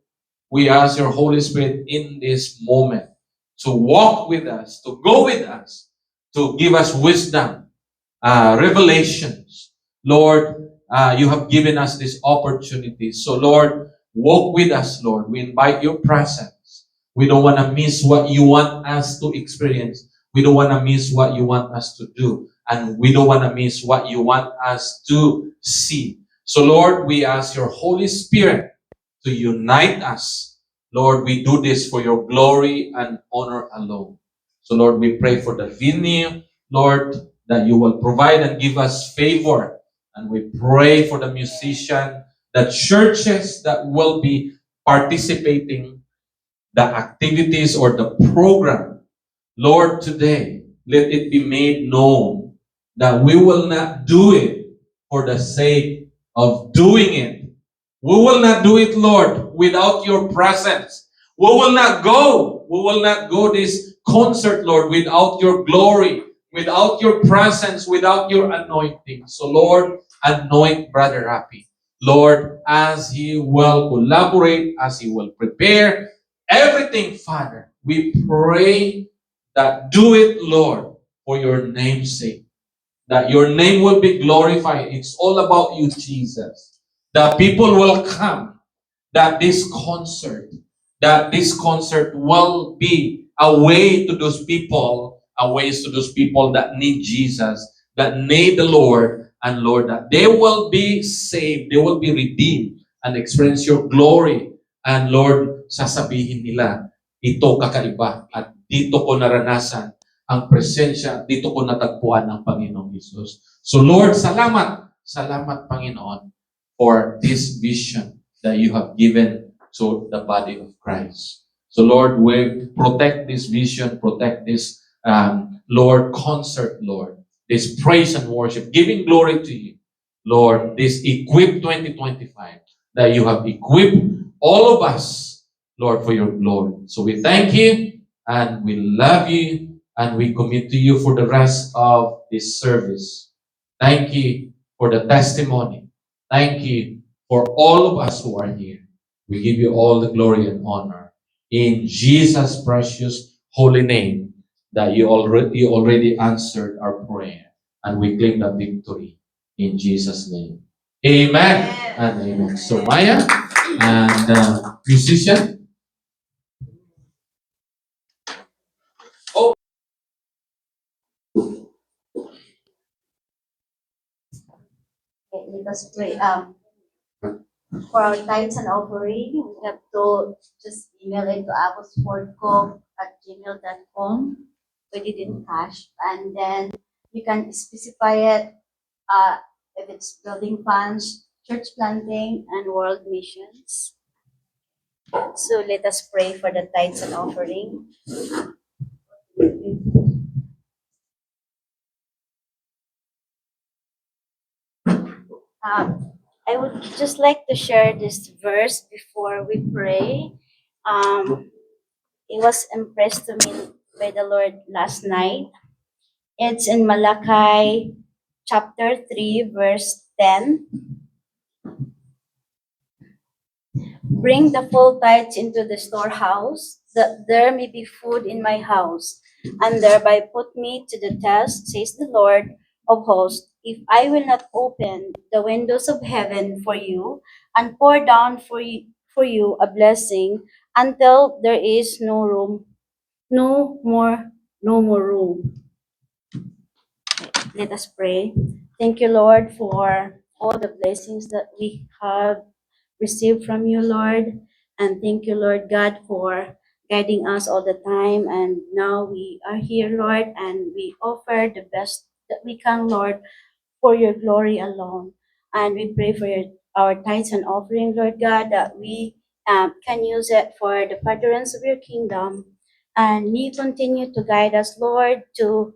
We ask your Holy Spirit in this moment to walk with us, to go with us, to give us wisdom, revelations. Lord, you have given us this opportunity. So, Lord, walk with us, Lord. We invite your presence. We don't want to miss what you want us to experience. We don't want to miss what you want us to do. And we don't want to miss what you want us to see. So, Lord, we ask your Holy Spirit to unite us. Lord, we do this for your glory and honor alone. So, Lord, we pray for the venue, Lord, that you will provide and give us favor. And we pray for the musician, the churches that will be participating, the activities or the program. Lord, today, let it be made known that we will not do it for the sake of doing it. We will not do it, Lord, without your presence. We will not go this concert, Lord, without your glory, without your presence, without your anointing. So, Lord, anoint Brother Rapi. Lord, as he will collaborate, as he will prepare everything, Father, we pray that do it, Lord, for your name's sake. That your name will be glorified. It's all about you, Jesus. That people will come. That this concert will be a way to those people, that need Jesus, that need the Lord, and Lord, that they will be saved, they will be redeemed, and experience your glory. And Lord, sasabihin nila, ito kakaiba, at dito ko naranasan ang presensya, dito ko natagpuan ang Panginoong Jesus. So Lord, salamat, Panginoon, for this vision that you have given to the body of Christ. So Lord, we protect this vision, protect this, Lord, concert, Lord, this praise and worship, giving glory to you, Lord, this Equip 2025, that you have equipped all of us, Lord, for your glory. So we thank you, and we love you, and we commit to you for the rest of this service. Thank you for the testimony. Thank you for all of us who are here. We give you all the glory and honor. In Jesus' precious holy name, that you already answered our prayer. And we claim the victory in Jesus' name. Amen and amen. So Maya and musician. Okay, let us pray. For our tithes and offering, we have to just email it to agosfordco@gmail.com. Put it in cash, and then you can specify it if it's building funds, church planting, and world missions. So let us pray for the tithes and offering. I would just like to share this verse before we pray. It was impressed to me by the Lord last night. It's in Malachi chapter 3, verse 10. Bring the full tithes into the storehouse, that there may be food in my house, and thereby put me to the test, says the Lord of hosts, if I will not open the windows of heaven for you and pour down for you a blessing until there is no room, no more room. Let us pray. Thank you, Lord, for all the blessings that we have received from you, Lord. And thank you, Lord God, for guiding us all the time. And now we are here, Lord, and we offer the best that we can, Lord, for your glory alone. And we pray for our tithes and offering, Lord God, that we can use it for the furtherance of your kingdom. And you continue to guide us, Lord, to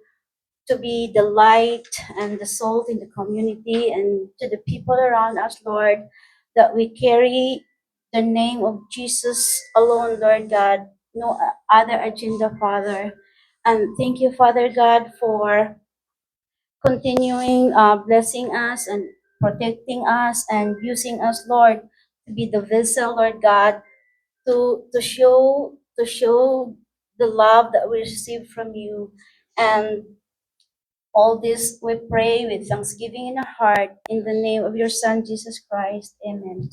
be the light and the salt in the community and to the people around us, Lord, that we carry the name of Jesus alone, Lord God, no other agenda, Father. And thank you, Father God, for continuing blessing us and protecting us and using us, Lord, to be the vessel, Lord God, to show the love that we receive from you. And all this we pray with thanksgiving in our heart, in the name of your Son, Jesus Christ. Amen.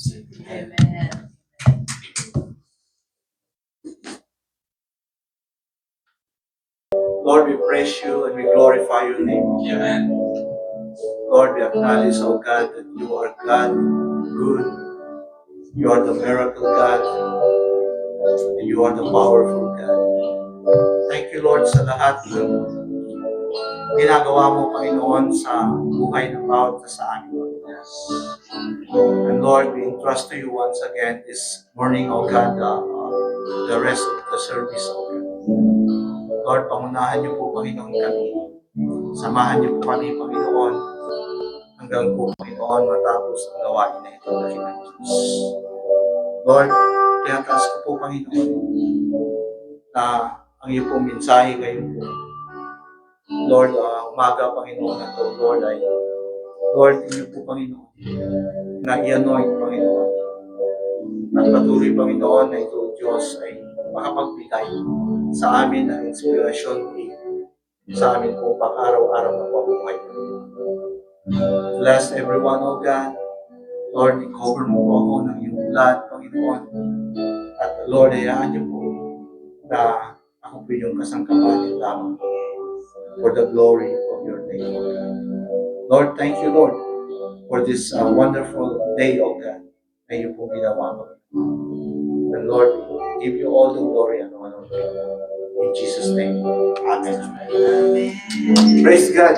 Lord, we praise you and we glorify your name. Amen. Lord, we acknowledge, oh God, that you are God, good. You are the miracle God, and you are the powerful God. Thank you, Lord, sa lahat ng ginagawa mo, Panginoon, sa buhay ng bawat isa sa amin. And Lord, we entrust to you once again this morning, oh God, the rest of the service, oh God. Lord, pangunahan niyo po, Panginoon, kami. Samahan niyo po kami, Panginoon, hanggang po, Panginoon, matapos ang gawain na ito ng Diyos. Lord, tinataas ko po, Panginoon, na ang iyo pong mensahe ngayon po. Lord, umaga, Panginoon, na ito, Lord, ay, Lord, inyo po, Panginoon, na i-anoint, Panginoon. At patuloy, Panginoon, na ito, Diyos, ay makapagbigay sa amin ng inspirasyon sa amin po pang-araw-araw na pabuhay. Bless everyone, O God. Lord, i-cover mo po ako ng iyong blood, Panginoon. At Lord, hayaan niyo po na ako po yung kasangkapanin lamang for the glory of your name, O God. Lord, thank you, Lord, for this wonderful day, O God, na iyo po ginawa mo. And Lord, give you all the glory and honor. In Jesus' name, Amen. Praise God.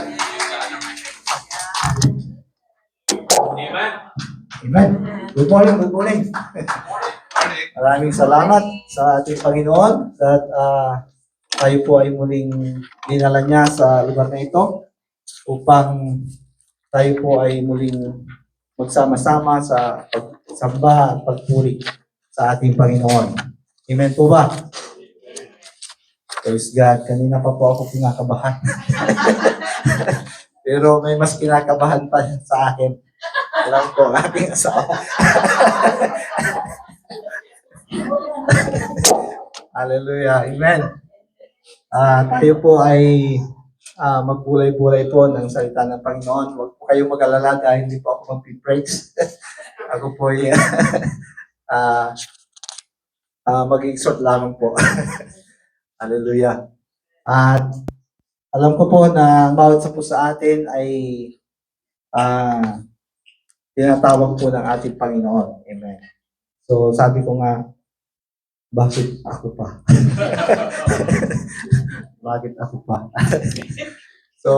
Amen. Amen. Good morning, good morning. Maraming salamat sa ating Panginoon at tayo po ay muling dinala niya sa lugar na ito upang tayo po ay muling magsama-sama sa pagsamba at pagpuri sa ating Panginoon. Amen po ba? Praise God. Kanina pa po ako kinakabahan. Pero may mas kinakabahan pa sa akin. Alam ko, ang aking asawa. Hallelujah. Amen. Tayo po ay magbulay-bulay po ng salita ng Panginoon. Huwag po kayong mag-alala dahil hindi po ako mag-preach. Ako po ay mag-exhort lamang po. Hallelujah. At alam ko po na bawat sa po sa atin ay tinatawag po ng ating Panginoon. Amen. So sabi ko nga, bakit ako pa? Bakit ako pa? So,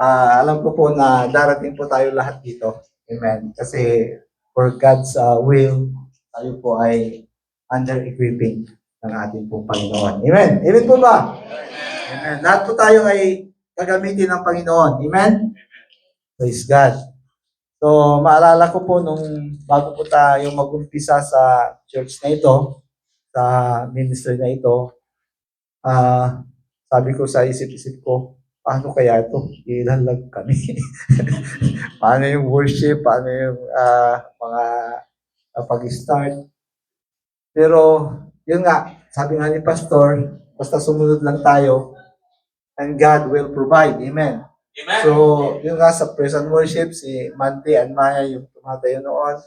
alam ko po na darating po tayo lahat dito. Amen. Kasi for God's will, tayo po ay under-equipping ng ating pong Panginoon. Amen. Amen po ba? Amen. Lahat po tayo ay gagamitin ng Panginoon. Amen. Praise God. So, maalala ko po nung bago po tayo mag-umpisa sa church na ito, sa ministry na ito, sabi ko sa isip-isip ko, paano kaya ito? Ilan lang kami. Paano yung worship? Paano yung mga pag-start? Pero, yun nga, sabi nga ni Pastor, basta sumunod lang tayo, and God will provide. Amen. Amen. So, yun nga sa praise and worship, si Mandy and Maya yung tumatayo noon.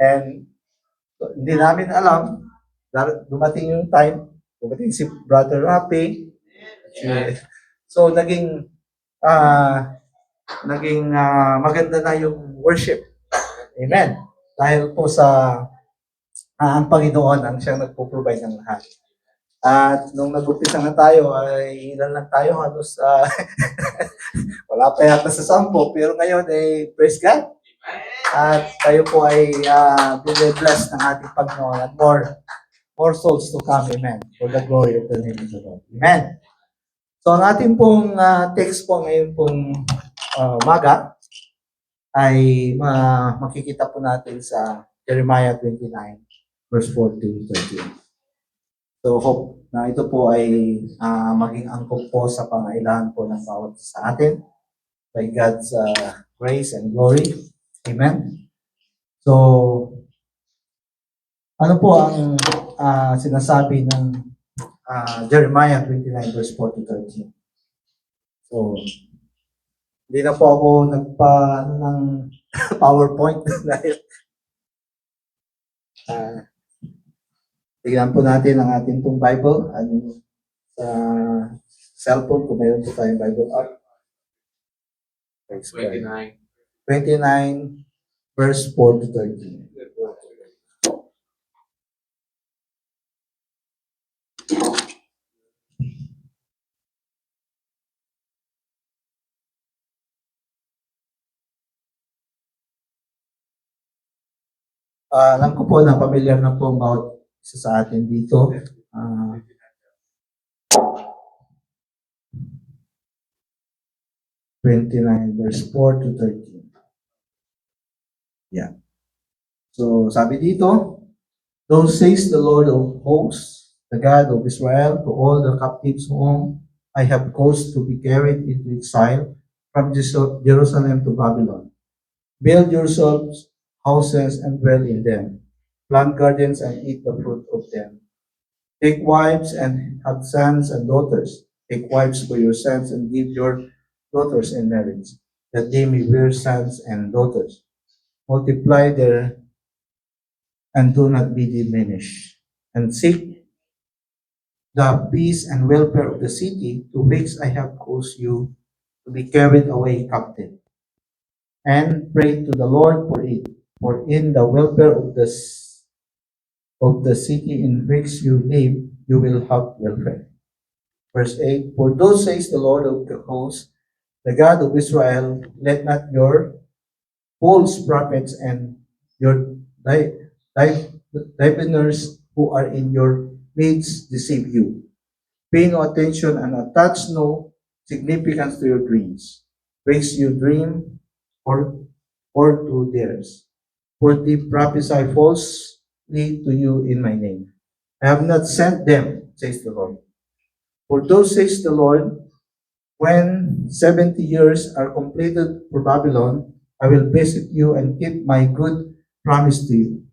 And hindi namin alam, dumating yung time, dumating si Brother Rapi. So, naging maganda na yung worship. Amen. Dahil po sa ang Panginoon ang siyang nagpo-provide ng lahat. At nung nag-umpisa na tayo, ay ilan lang tayo, halos wala pa yata sa 10, pero ngayon ay praise God. At tayo po ay blessed ng ating Panginoon at more souls to come, amen, for the glory of the name of the Lord. Amen. So ang ating pong text po ngayon pong umaga ay makikita po natin sa Jeremiah 29, verse 14 to 13. So hope na ito po ay maging angkop po sa pangailangan po ng bawat sa atin by God's grace and glory. Amen. So, ano po ang sinasabi ng Jeremiah 29 verse 4 to 13? So, hindi na po ako ng PowerPoint dahil tignan po natin ang ating pong Bible sa cellphone kung mayroon po tayong Bible app. 29. 29 verse 4 to 13. Alam ko po na familiar na po ang bawat isa sa atin dito. 29 verse 4 to 13. Yeah. So, sabi dito, "Thus says the Lord of hosts, the God of Israel, to all the captives whom I have caused to be carried into exile from Jerusalem to Babylon. Build yourselves houses and dwell in them. Plant gardens and eat the fruit of them. Take wives and have sons and daughters. Take wives for your sons and give your daughters in marriage, that they may bear sons and daughters. Multiply there and do not be diminished. And seek the peace and welfare of the city to which I have caused you to be carried away captive. And pray to the Lord for it, for in the welfare of the city in which you live, you will have welfare." Verse 8, "For thus says the Lord of the hosts, the God of Israel, let not your false prophets and your diviners who are in your midst deceive you. Pay no attention and attach no significance to your dreams. Which you dream or to theirs. For they prophesy falsely to you in my name. I have not sent them, says the Lord. For thus says the Lord, when 70 years are completed for Babylon, I will visit you and keep my good promise to you,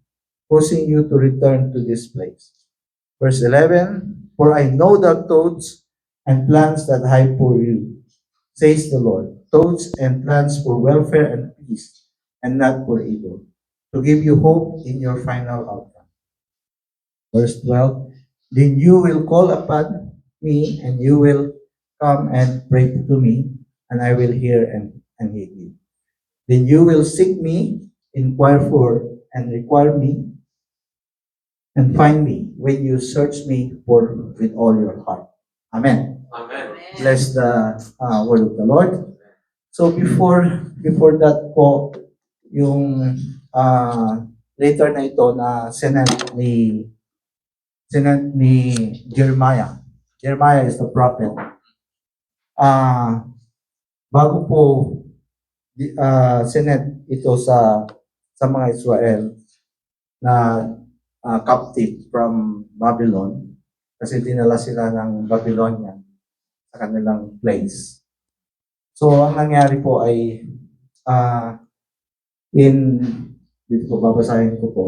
causing you to return to this place." Verse 11, "For I know the thoughts and plans that I have for you, says the Lord, thoughts and plans for welfare and peace, and not for evil, to give you hope in your final outcome." Verse 12, "Then you will call upon me, and you will come and pray to me, and I will hear and hear you. Then you will seek me, inquire for, and require me, and find me when you search me for with all your heart." Amen. Amen. Bless the word of the Lord. So before that po, yung later na ito na sinend ni Jeremiah. Jeremiah is the prophet. Bago po sinend ito sa mga Israel na captive from Babylon kasi dinala sila ng Babylonian sa kanilang place. So, ang nangyari po ay dito po babasahin ko po.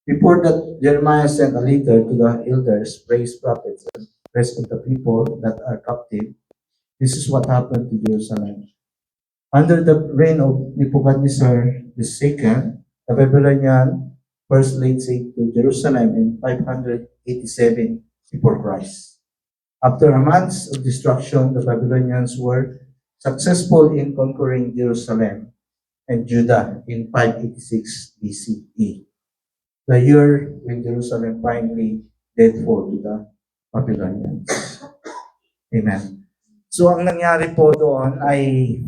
Before that, Jeremiah sent a letter to the elders, praise prophets, and rest of the people that are captive. This is what happened to Jerusalem. Under the reign of Nebuchadnezzar II, the Babylonian first laid siege to Jerusalem in 587 before Christ. After a month of destruction, the Babylonians were successful in conquering Jerusalem and Judah in 586 BCE, the year when Jerusalem finally did fall to the Babylonians. Amen. So ang nangyari po doon ay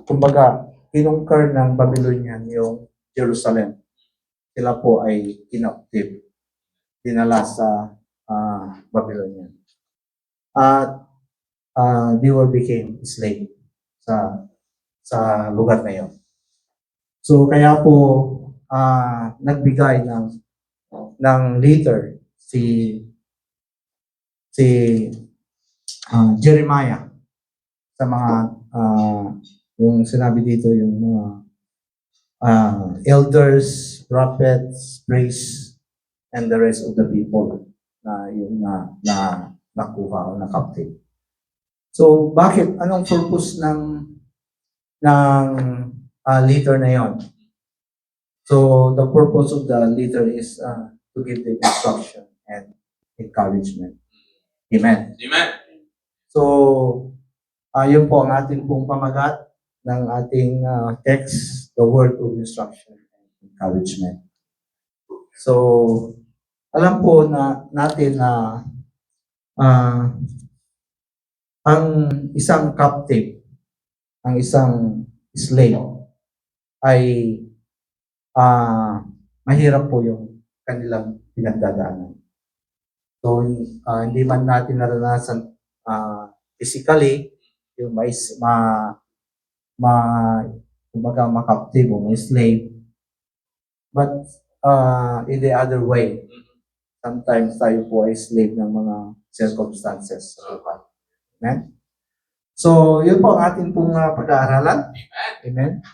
kumbaga kinungkar ng Babylonian yung Jerusalem. Sila po ay kinaptive, dinala sa Babylonian. At they were became slave sa lugar na yun. So kaya po nagbigay ng leader si Jeremiah sa mga yung sinabi dito yung mga elders, prophets, priests, and the rest of the people na yung nakuha o na-captive. So bakit anong purpose ng leader na yon? So the purpose of the leader is to give the instruction and encouragement. Amen. Amen. So yun po ang ating pong pamagat ng ating text, the word of instruction and encouragement. So alam po natin na ang isang captive, ang isang slave ay mahirap po yung kanilang pinagdadaanan. So, hindi man natin naranasan physically yung kumbaga ma-captive o may slave. But in the other way, sometimes tayo po ay slave ng mga circumstances sa buhay. Amen? So, yun po ang ating pong pag-aaralan. Amen?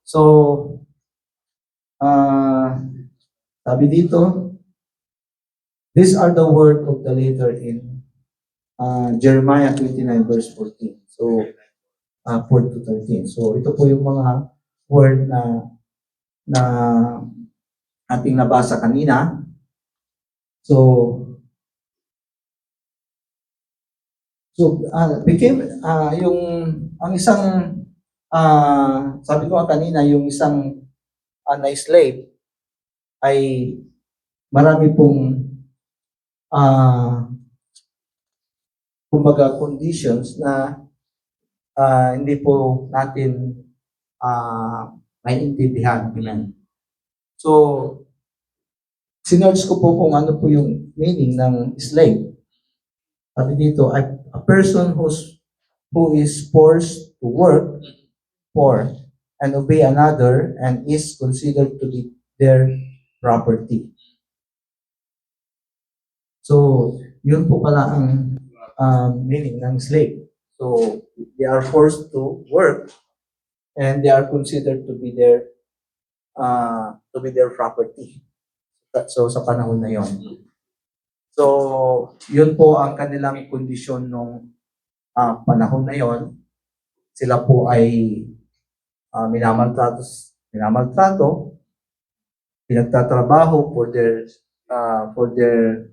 So, sabi dito, these are the word of the leader in Jeremiah 29 verse 14. So, 4 to 13. So, ito po yung mga word na ating nabasa kanina. So, ang isang sabi ko kanina, yung isang na-slave ay marami pong kumbaga conditions na hindi po natin maiintindihan. Amen. So, sinerge ko po kung ano po yung meaning ng slave. Sabi dito, a person who is forced to work for and obey another and is considered to be their property. So, yun po pala ang meaning ng slave. So, they are forced to work and they are considered to be their property. So, sa panahon na yon. So, yun po ang kanilang kondisyon nung panahon na yon. Sila po ay minamaltrato, pinagtatrabaho for their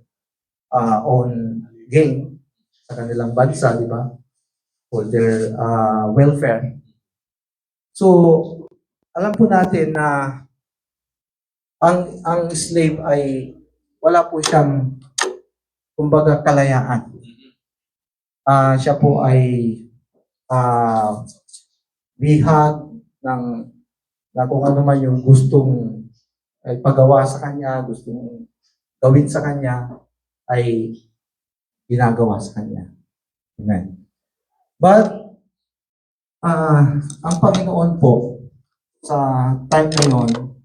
own gain sa kanilang bansa, di ba? For their welfare. So, alam po natin na ang slave ay wala po siyang kumbaga kalayaan. Siya po ay bihag na kung ano man yung gustong pagawa sa kanya, gustong gawin sa kanya, ay ginagawa sa kanya. Amen. But Ang Panginoon po, sa time na yun,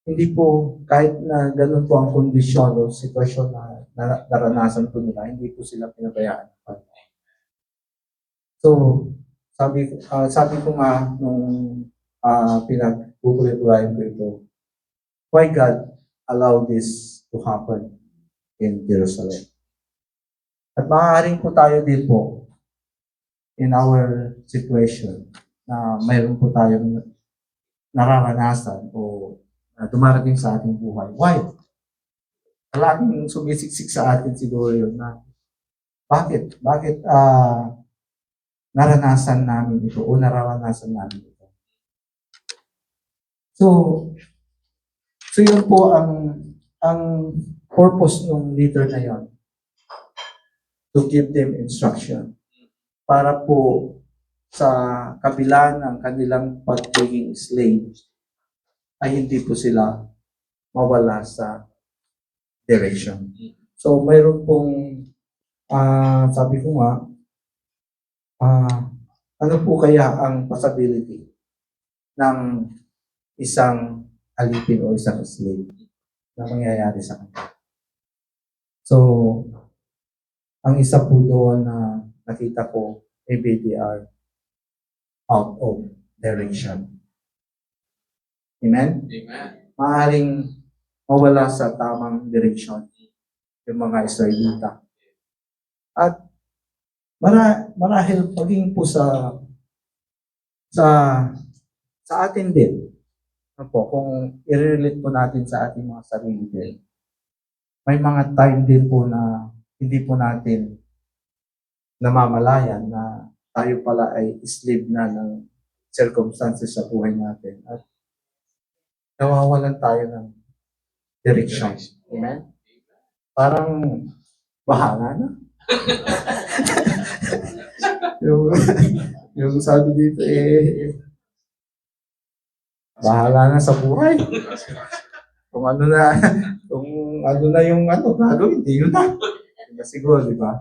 hindi po, kahit na ganun po ang kondisyon o sitwasyon na naranasan po nila, hindi po sila pinabayaan. So, sabi ko nga nung pinagpupulay-pulayan ko ito, why God allowed this to happen in Jerusalem? At maaaring po tayo din po in our situation na mayroon po tayong nararanasan o dumarating sa ating buhay. Why? Laging sumisiksik sa atin siguro yun na bakit naranasan namin ito o nararanasan namin ito. So yun po ang purpose ng leader na yon, to give them instruction para po sa kabila ng kanilang pagiging slave ay hindi po sila mawala sa direction. So mayroon pong sabi ko nga ano po kaya ang possibility ng isang alipin o isang slave na mangyayari sa kanila. So ang isa po doon na nakita ko, maybe they are out of direction. Amen? Amen. Maaaring mawala sa tamang direksyon yung mga Israelita. At marahil paging po sa atin din, ano po, kung i-relate po natin sa ating mga sarili din, may mga time din po na hindi po natin namamalayan na tayo pala ay slave na ng circumstances sa buhay natin at nawawalan tayo ng direction. Amen? Parang bahala na. yung sabi dito bahala na sa buhay. Kung ano na yung gagawin, hindi yun na. Siguro, di ba?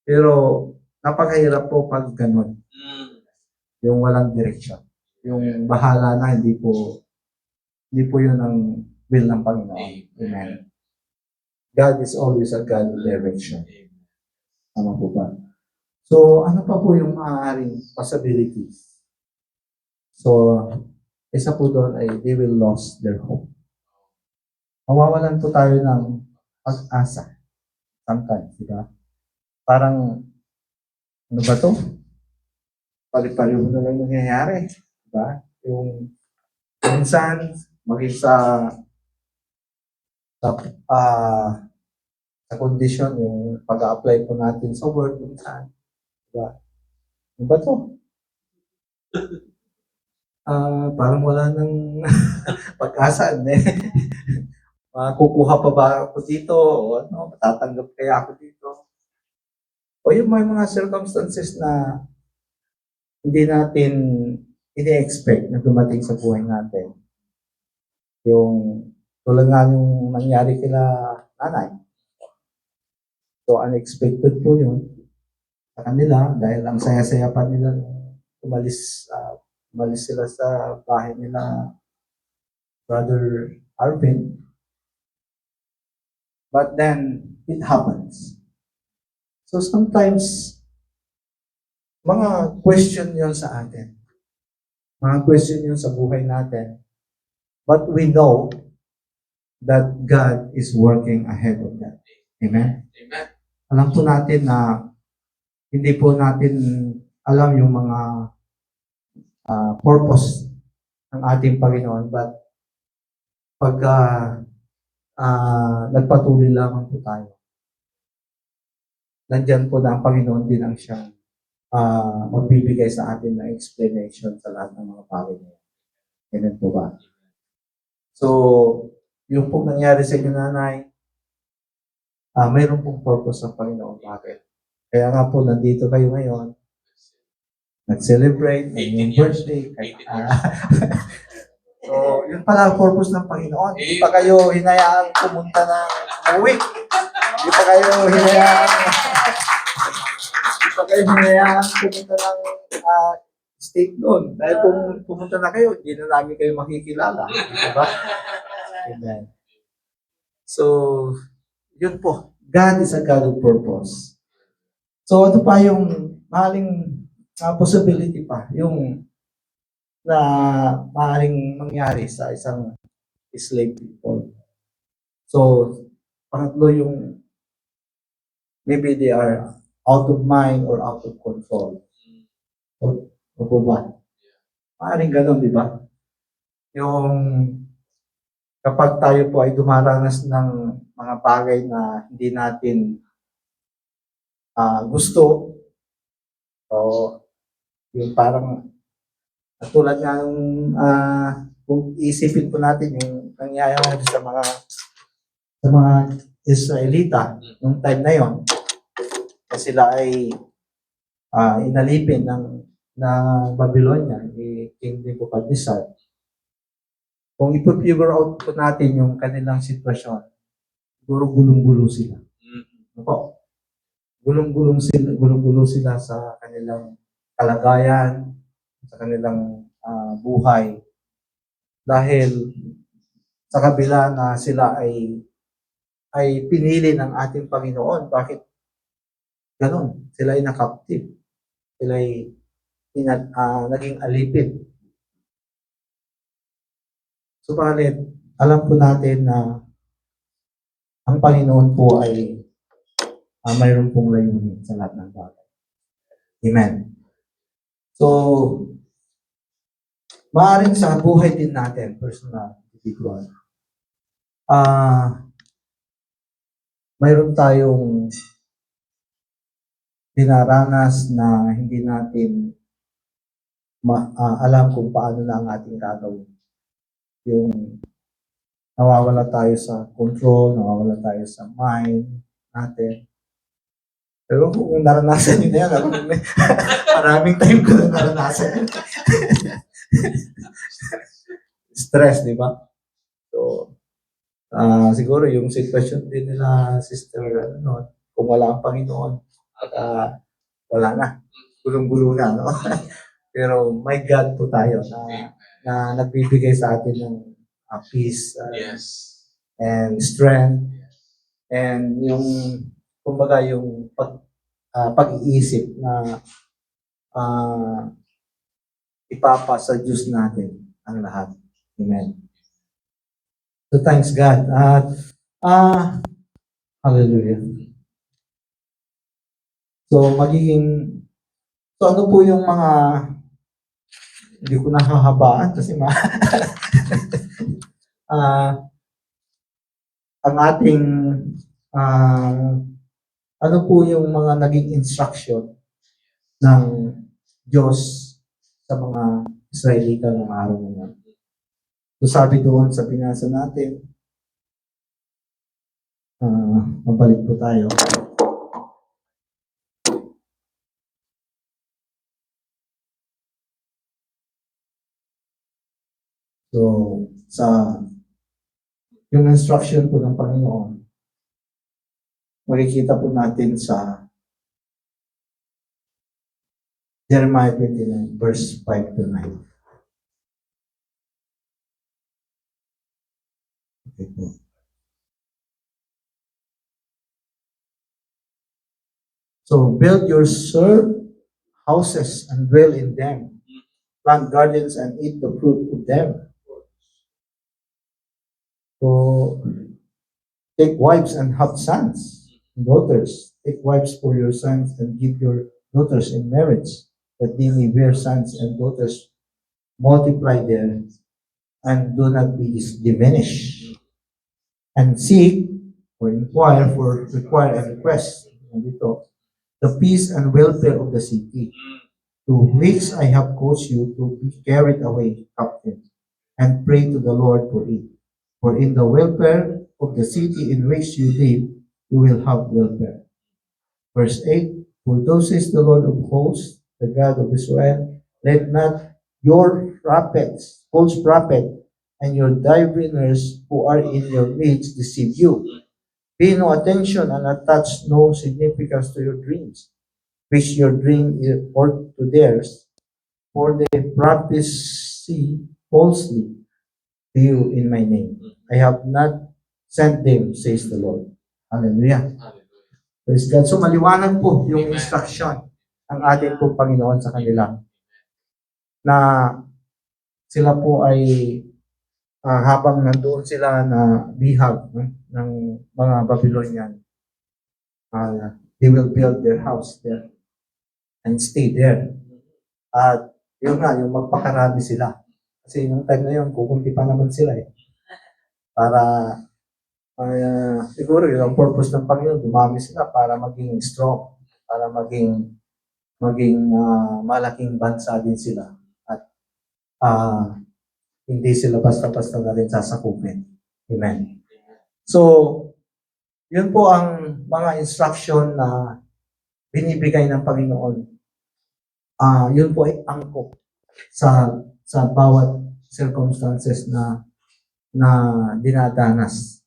Pero napakahirap po pag ganun. Yung walang direction. Yung bahala na, hindi po yun ang will ng Panginoon. Amen. God is always a God of direction. Tama po ba? So, ano pa po yung maaaring possibilities? So, isa po doon ay they will lose their hope. Mawawalan po tayo ng pag-asa. Sometimes, di ba? Parang, ano ba to? Pali-paliw na lang nangyayari. Di ba? Yung minsan, maging sa condition, yung pag-a-apply po natin sa work, minsan. Diba? Ano ba to? Parang wala nang pag-asa. Kukuha pa ba ako dito? O ano, matatanggap kaya ako dito? O yung may mga circumstances na hindi natin ini-expect na dumating sa buhay natin. Yung tulad nga yung nangyari kila nanay. So, unexpected po yun sa kanila dahil ang saya-saya pa nila umalis sila sa bahay nila Brother Arvin. But then, it happens. So, sometimes, mga question yun sa atin. Mga question yun sa buhay natin. But we know that God is working ahead of that. Amen? Amen. Alam po natin na hindi po natin alam yung mga purpose ng ating Panginoon, but pagka nagpatuloy lamang po tayo, nandyan po na ang Panginoon din ang siyang magbibigay sa atin ng explanation sa lahat ng mga bagay niya. Ganun po ba? So, yung pong nangyari sa inyo, nanay, mayroon pong purpose ng Panginoon. Bakit? Kaya nga po, nandito kayo ngayon, nag-celebrate, ng yung birthday. So, yun pala ang purpose ng Panginoon. Hindi pa kayo hinayaang pumunta ng uwi. Hindi pa kayo hinayaang pumunta ng state doon. Dahil kung pumunta na kayo, hindi na namin kayo makikilala. Diba? Amen. So, yun po. God is a God of purpose. So, ano pa yung maling possibility pa? Yung na maaaring mangyari sa isang slave people. So, pangatlo yung maybe they are out of mind or out of control. O po ba? Maaaring ganun, di ba? Yung kapag tayo po ay dumaranas ng mga bagay na hindi natin gusto, o yung parang tulad nga nung kung isipin po natin yung nangyayari sa mga Israelita nung time na yon, kasi sila ay inalipin ng Babylonia ni King Nebuchadnezzar. Kung ipo-figure out po natin yung kanilang sitwasyon, siguro gulong-gulo sila. Opo. Gulong-gulo sila sa kanilang kalagayan, sa kanilang buhay. Dahil sa kabila na sila ay pinili ng ating Panginoon, bakit ganon? Sila ay nakaptive. Sila ay naging alipin. Subalit, alam po natin na ang Panginoon po ay mayroon pong layunin sa lahat ng bagay. Amen. So, maaaring sa buhay din natin, personal, individual, mayroon tayong dinaranas na hindi natin alam kung paano na ang ating gagawin. Yung nawawala tayo sa control, nawawala tayo sa mind natin. Pero kung naranasan nyo na yan, maraming time ko na naranasan yun. Stress, di ba? So, siguro yung sitwasyon din nila, Sister, kung wala ang Panginoon, wala na. Gulong-gulo na, no? Pero may God po tayo na nagbibigay sa atin ng peace and strength and yung kumbaga yung pag-iisip na ipapa sa Diyos natin ang lahat. Amen. So thanks God. Hallelujah. So ano po yung mga hindi ko nahahabaan kasi ang ating ano po yung mga naging instruction ng Diyos sa mga Israelita ng araw na yan. So sabi doon sa binasa natin, mabalik po tayo. So, yung instruction po ng Panginoon, makikita po natin sa Jeremiah 29, verse 5 to 9. Okay po. So, build your houses and dwell in them. Plant gardens and eat the fruit of them. So, take wives and have sons and daughters. Take wives for your sons and give your daughters in marriage, that they may bear sons and daughters. Multiply there and do not be diminished. And seek or require and request the peace and welfare of the city, to which I have caused you to be carried away captive, and pray to the Lord for it. For in the welfare of the city in which you live, you will have welfare. Verse 8, for thus says the Lord of hosts, the God of Israel, let not your prophets, false prophet, and your diviners who are in your midst deceive you. Pay no attention and attach no significance to your dreams, which your dream is or to theirs. for they prophesy falsely to you in my name. I have not sent them, says the Lord. Hallelujah. Praise God. So maliwanag po yung Amen. instruction ng ating pong Panginoon sa kanila na sila po ay habang nandoon sila na bihag ng mga Babylonian, they will build their house there and stay there. At yun nga, yung magpakarami sila. Kasi yung time na yun, kukunti pa naman sila eh. Para, siguro yun ang purpose ng Panginoon, dumami sila para maging strong, para maging malaking bansa din sila. At hindi sila basta-basta na rin sasakupin. Amen. So, yun po ang mga instruction na binibigay ng Panginoon. Yun po ay angkop sa bawat circumstances na dinadanas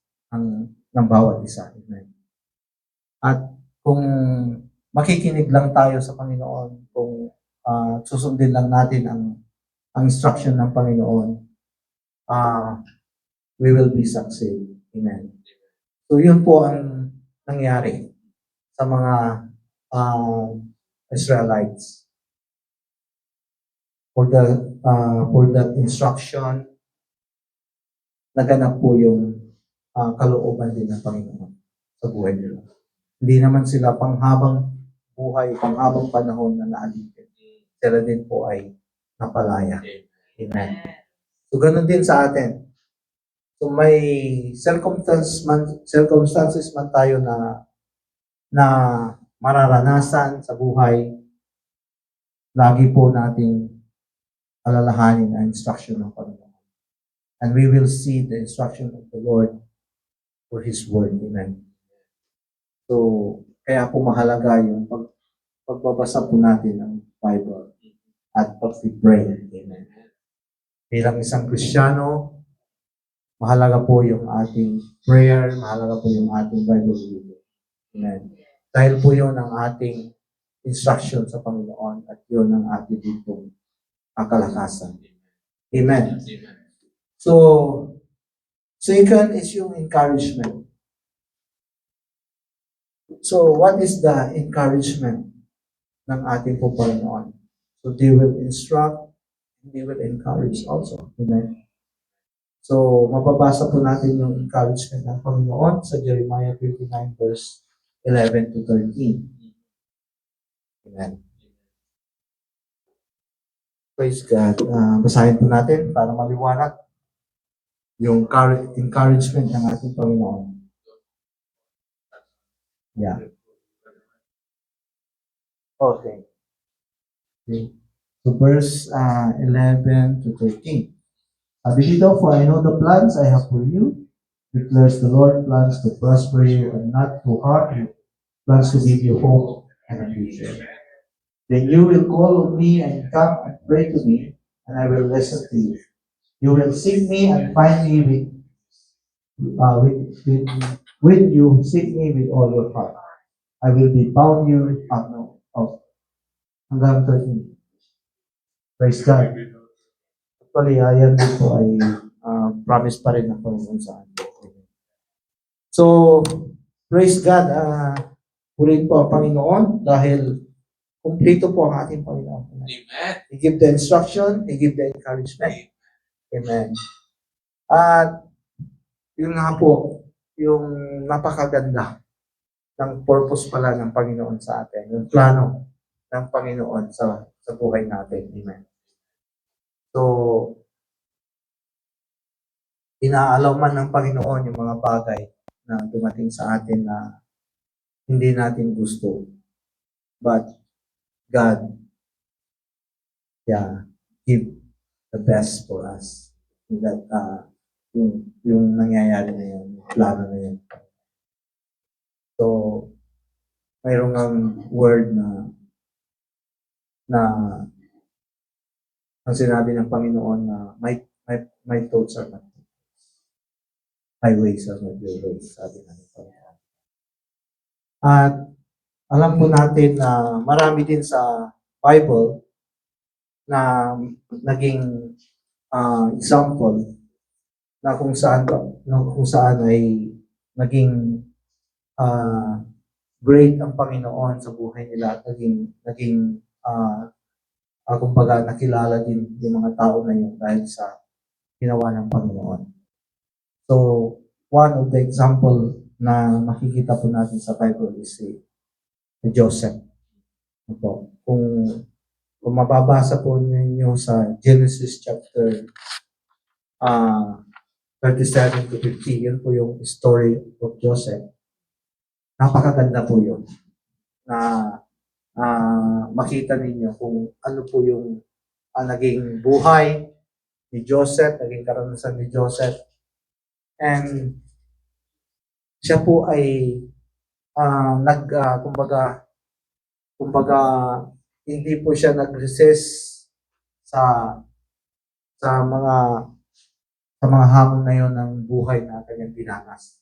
ng bawat isa. Amen. At kung makikinig lang tayo sa Panginoon, kung susundin lang natin ang instruction ng Panginoon, we will be succeed. Amen. So yun po ang nangyari sa mga Israelites. For the instruction, naganap po yung kalooban din ng Panginoon sa buhay nila. Hindi naman sila panghabang buhay, panghabang panahon na naalipin. Sila din po ay napalaya. Amen. So, ganun din sa atin. So, may circumstances man tayo na mararanasan sa buhay, lagi po nating alalahanin ang instruction ng Panginoon. And we will see the instruction of the Lord for His Word. Amen. So, kaya po mahalaga yung pagbabasa po natin ng Bible at pag-pray. Amen. Bilang isang Kristiyano, mahalaga po yung ating prayer, mahalaga po yung ating Bible reading. Amen. Dahil po yun ang ating instruction sa Panginoon at yun ang ating ditong kalakasan. Amen. So, second is yung encouragement. So, what is the encouragement ng ating po Panginoon? So, they will instruct, they will encourage also. Amen. So, mababasa po natin yung encouragement ng Panginoon sa Jeremiah 29 verse 11 to 13. Amen. Praise God. Basahin po natin para maliwanag yung encouragement ng ating Panginoon. Yeah. Okay. So verse 11 to 13. Sabi dito, for I know the plans I have for you, declares the Lord, plans to prosper you and not to harm you, plans to give you hope and a future. Then you will call on me and come and pray to me, and I will listen to you. You will seek me and find me when you seek me with all your heart. I will be bound you hanggang 13. Praise God. Actually, yan din po ay promise pa rin ng Panginoon sa atin. So, praise God. Purihin po ang Panginoon dahil kumplito po ang ating Panginoon. Amen. He give the instruction, He give the encouragement. Amen. At yun nga po, yung napakaganda ng purpose pala ng Panginoon sa atin, yung plano ng Panginoon sa buhay natin. Amen. So, inaalaw man ng Panginoon yung mga bagay na dumating sa atin na hindi natin gusto. But God, give the best for us. That yung nangyayari na yun, yung plano na yun. So, mayroong ang word na ang sinabi ng Panginoon na my thoughts are not your thoughts. My ways are not your ways, sabi ng Panginoon. At alam po natin na marami din sa Bible na naging example na kung saan ay naging great ang Panginoon sa buhay nila at naging kumbaga nakilala din yung mga tao na yun dahil sa ginawa ng Panginoon. So, one of the example na makikita po natin sa Bible is si Joseph. Opo. Kung mababasa po ninyo sa Genesis chapter 37 to 50, yun po yung story of Joseph. Napakaganda po yun na makita ninyo kung ano po yung naging buhay ni Joseph, naging karanasan ni Joseph. And siya po ay kumbaga hindi po siya nag-resist sa mga hamon na yon ng buhay na kanyang dinanas.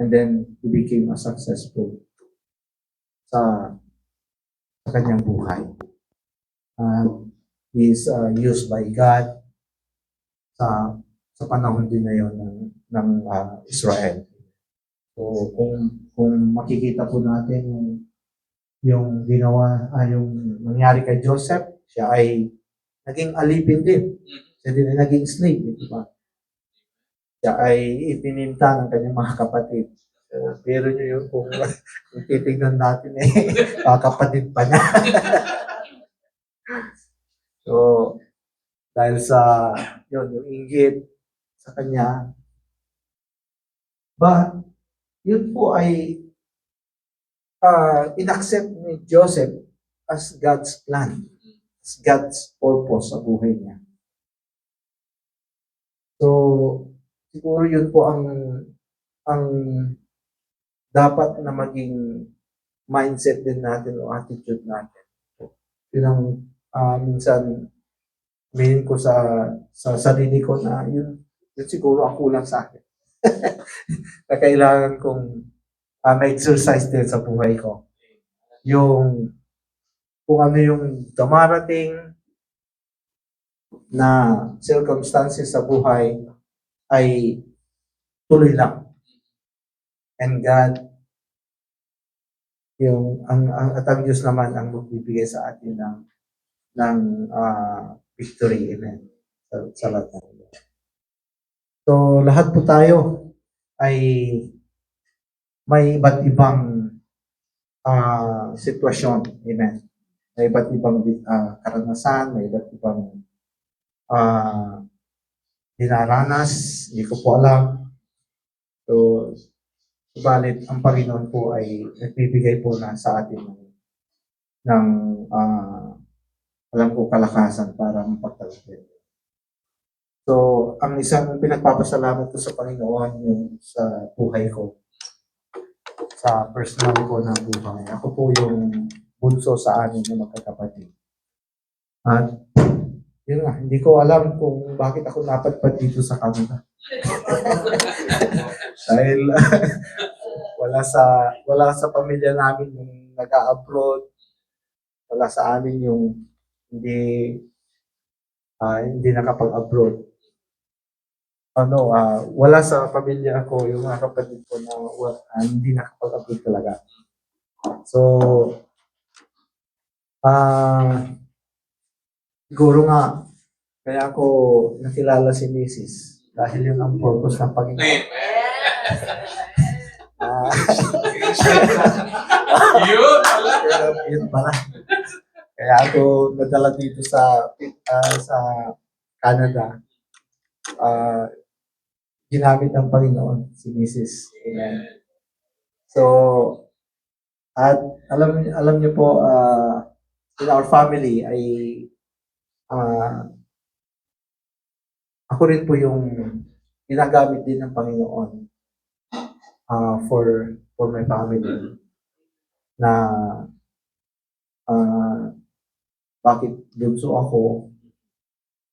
And then he became a successful sa kanyang buhay. He is used by God sa panahon din na yon ng Israel. So kung makikita po natin yung nangyari kay Joseph, siya ay naging alipin din. Siya din ay naging slave, di ba? Siya ay ipininta ng kanyang mga kapatid. Pero nyo yun, kung titignan natin kapatid pa niya. So, dahil sa yung inggit sa kanya, but yun po ay inaccept ni Joseph as God's plan, as God's purpose sa buhay niya. So, siguro yun po ang dapat na maging mindset din natin o attitude natin. Yun ang minsan meaning ko sa sarili ko na yun siguro ang kulang sa akin. Na kailangan kong ma-exercise din sa buhay ko. Yung kung ano yung dumarating na circumstances sa buhay ay tuloy lang. And God, at ang Diyos naman ang magbibigay sa atin ng victory. Amen. Sa lahat ng ito. So, lahat po tayo ay may iba't ibang sitwasyon. Amen. May iba't ibang karanasan, may iba't ibang dinaranas. Hindi ko po alam. So, subalit ang Panginoon po ay nagbibigay po na sa atin ng alam ko kalakasan para mapagtagumpay. So, ang isang pinagpapasalamat ko sa Panginoon yung sa buhay ko, sa personal ko na buhay. Ako po yung bunso sa amin ng magkakapatid. At yun nga, hindi ko alam kung bakit ako napadpad dito sa Canada. Dahil wala sa pamilya namin yung nag-abroad, wala sa amin yung hindi nakapag-abroad. Wala sa pamilya ko yung mga kapatid ko na hindi nakapag-abroad talaga. So, siguro nga, kaya ako nakilala si Mrs. dahil yun ang purpose ng Panginoon. Yun pala. Kaya ako nadala dito sa Canada. Ginamit ng Panginoon si Mrs. Amen. So, at alam niyo po, in our family ay ako rin po yung ginagamit din ng Panginoon for my family na bakit bunso ako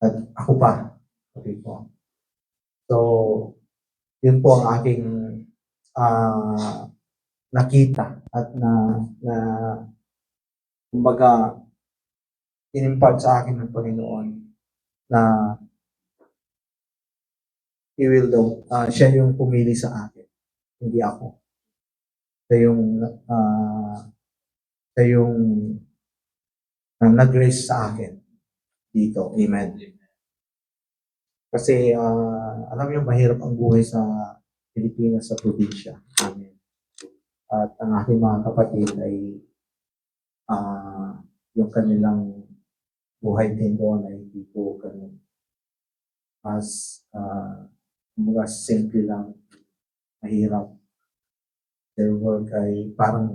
at ako pa. Okay po. So, yun po ang aking nakita at kumbaga inimpart sa akin ng Panginoon na He will daw, siya yung pumili sa akin, hindi ako. Siya yung nag-grace sa akin dito. Amen. Kasi, alam niyo, mahirap ang buhay sa Pilipinas, sa probinsya. Amen. At ang aking mga kapatid ay yung kanilang buhay din doon ay hindi po ganun. Mga simple lang, mahirap. Their work ay parang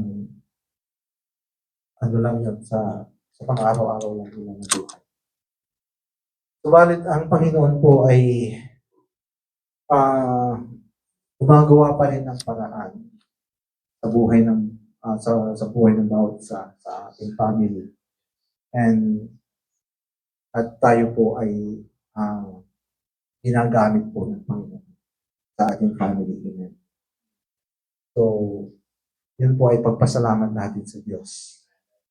ano lang yun, sa pang-araw-araw lang nila na buhay. Subalit ang Panginoon po ay gumagawa pa rin ng paraan sa buhay ng sa buhay ng bawat sa ating family. At tayo po ay ginagamit po ng Panginoon sa ating family. Amen. So, yun po ay pagpasalamat natin sa Diyos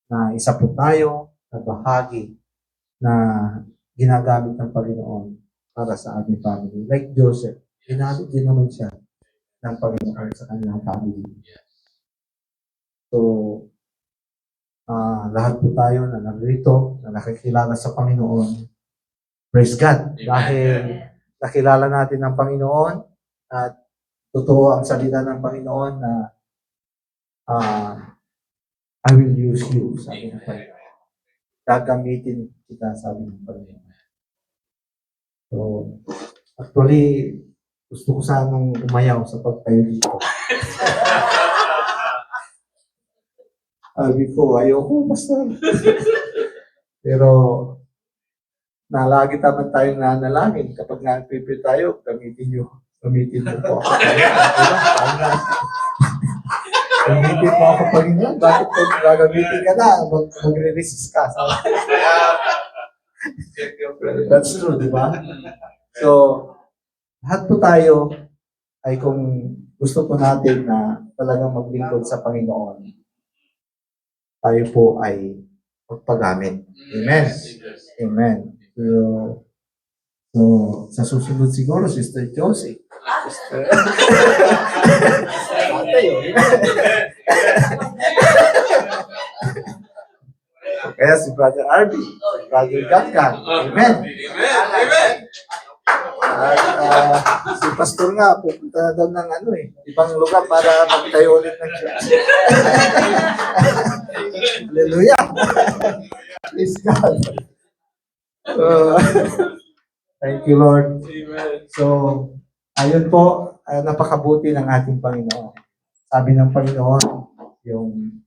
na isa po tayo na bahagi na ginagamit ng Panginoon para sa ating family. Like Joseph, ginamit din naman siya ng Panginoon sa kanyang family. So, lahat po tayo na narito, na nakikilala sa Panginoon, praise God. Dahil nakilala natin ang Panginoon at totoo ang salita ng Panginoon na I will use you, sabi ng Panginoon. Gagamitin kita, sabi ng Panginoon. So, actually, gusto ko sanang umayaw sa pagtayo dito. Sabi ko, ayoko, basta. Pero, lagi naman tayong nanalangin. Kapag nag-prepare tayo, gamitin mo po ako. Gamitin mo ako, Panginoon. Bakit po gagamitin ka na? Magre-resist ka. That's true, di ba? So, lahat po tayo ay kung gusto po natin na talagang maglingkod sa Panginoon, tayo po ay magpagamit. Amen. Amen. So sa susunod siguro, Sister Josie. Kaya si Brother Arby, si Brother Gatkan. Amen. At si Pastor nga, pupunta na daw ng ibang lugar para magtayo ulit ng church. Hallelujah. Praise God. Thank you, Lord. So, ayun po, napakabuti ng ating Panginoon. Sabi ng Panginoon, yung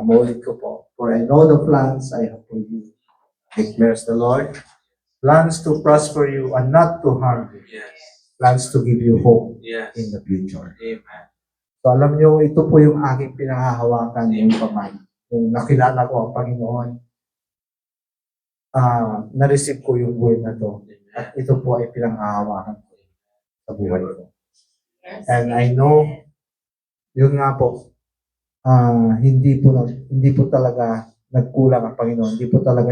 maulit ko po, for I know the plans I have for you, declares the Lord. Plans to prosper you and not to harm you. Yes. Plans to give you hope Yes. in the future. Amen. So alam nyo, ito po yung aking pinanghahawakan yung pamay. Kung nakilala ko ang Panginoon, na-receive ko yung word na to. At ito po ay pinanghahawakan ko sa buhay ko. And I know, yun nga po, hindi po talaga nagkulang ang Panginoon. Hindi po talaga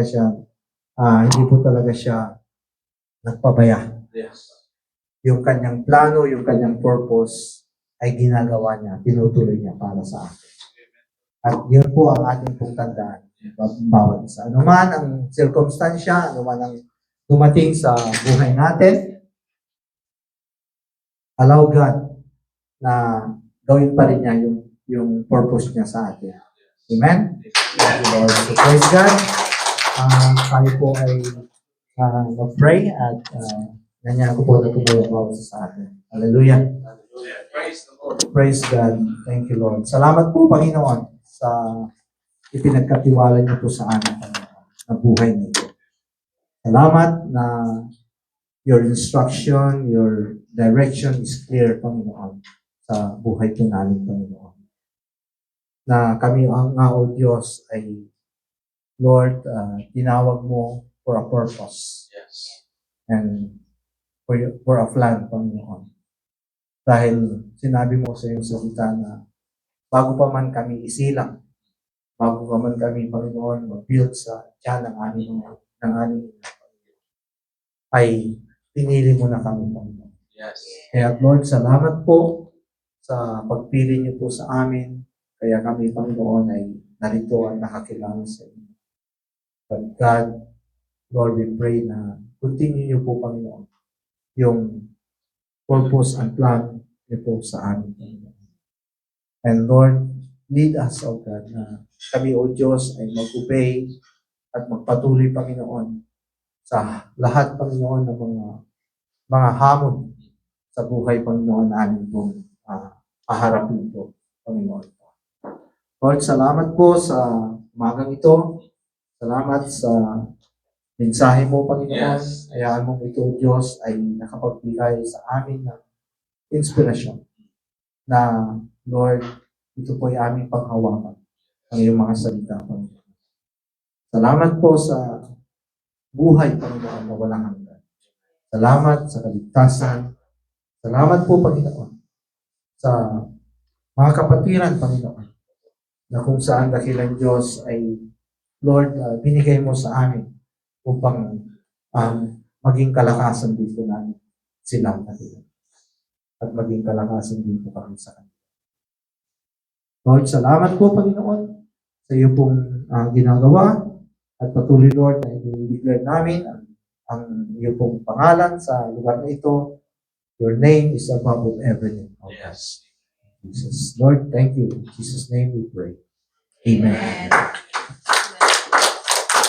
siya nagpabaya. Yes. Yung kanyang plano, yung kanyang purpose ay ginagawa niya, tinutuloy niya para sa atin. At yun po ang ating pong tandaan. Bawat isa. Ano man ang circumstansya, ano man ang dumating sa buhay natin, allow God na gawin pa rin niya yung purpose niya sa atin. Amen? Thank you, Lord. So, praise God. Tayo po ay mag-pray at ganyan ko po na tumayo bawat sa atin. Hallelujah. Praise the Lord. Praise God. Thank you, Lord. Salamat po, Panginoon, sa ipinagkatiwala niyo po sa amin, Panginoon, na buhay nito. Salamat na your instruction, your direction is clear, Panginoon, sa buhay po namin, Panginoon. Na kami ang o Diyos ay, Lord, tinawag mo for a purpose. Yes. And for a plan, Panginoon. Dahil sinabi mo sa iyong salita na bago pa man kami isilang, bago ka man kami, Panginoon, mag-build sa tiyan ng aming ay pinili mo na kami, Panginoon. Yes. Kaya Lord, salamat po sa pagpili niyo po sa amin. Kaya kami, Panginoon, ay narito at nakakilala sa inyo. But God, Lord, we pray na continue niyo po, Panginoon, yung purpose and plan niyo po sa amin, Panginoon. And Lord, lead us, O God, na kami, O Diyos, ay mag-obey at magpatuloy, Panginoon, sa lahat, Panginoon, ng mga hamon sa buhay, Panginoon, namin pong paharapin po, Panginoon. Lord, salamat po sa umagang ito. Salamat sa mensahe mo, Panginoon. Yes. Hayaan mo ito, Diyos, ay nakapagbigay sa amin ng inspirasyon na, Lord, ito po ay aming panghawakan ang iyong mga salita, Panginoon. Salamat po sa buhay, Panginoon, na walang hanggan. Salamat sa kaligtasan. Salamat po, Panginoon, sa mga kapatiran, Panginoon, na kung saan dakilang Diyos ay, Lord, binigay mo sa amin upang maging kalakasan din po namin sila dakilang. At maging kalakasan din po kami sa kanila. Lord, salamat po, Panginoon, sa iyo pong ginagawa at patuloy, Lord, na i-declare namin ang iyo pong pangalan sa lugar na ito. Your name is above every name. Yes. Jesus. Lord, thank you. In Jesus' name we pray. Amen.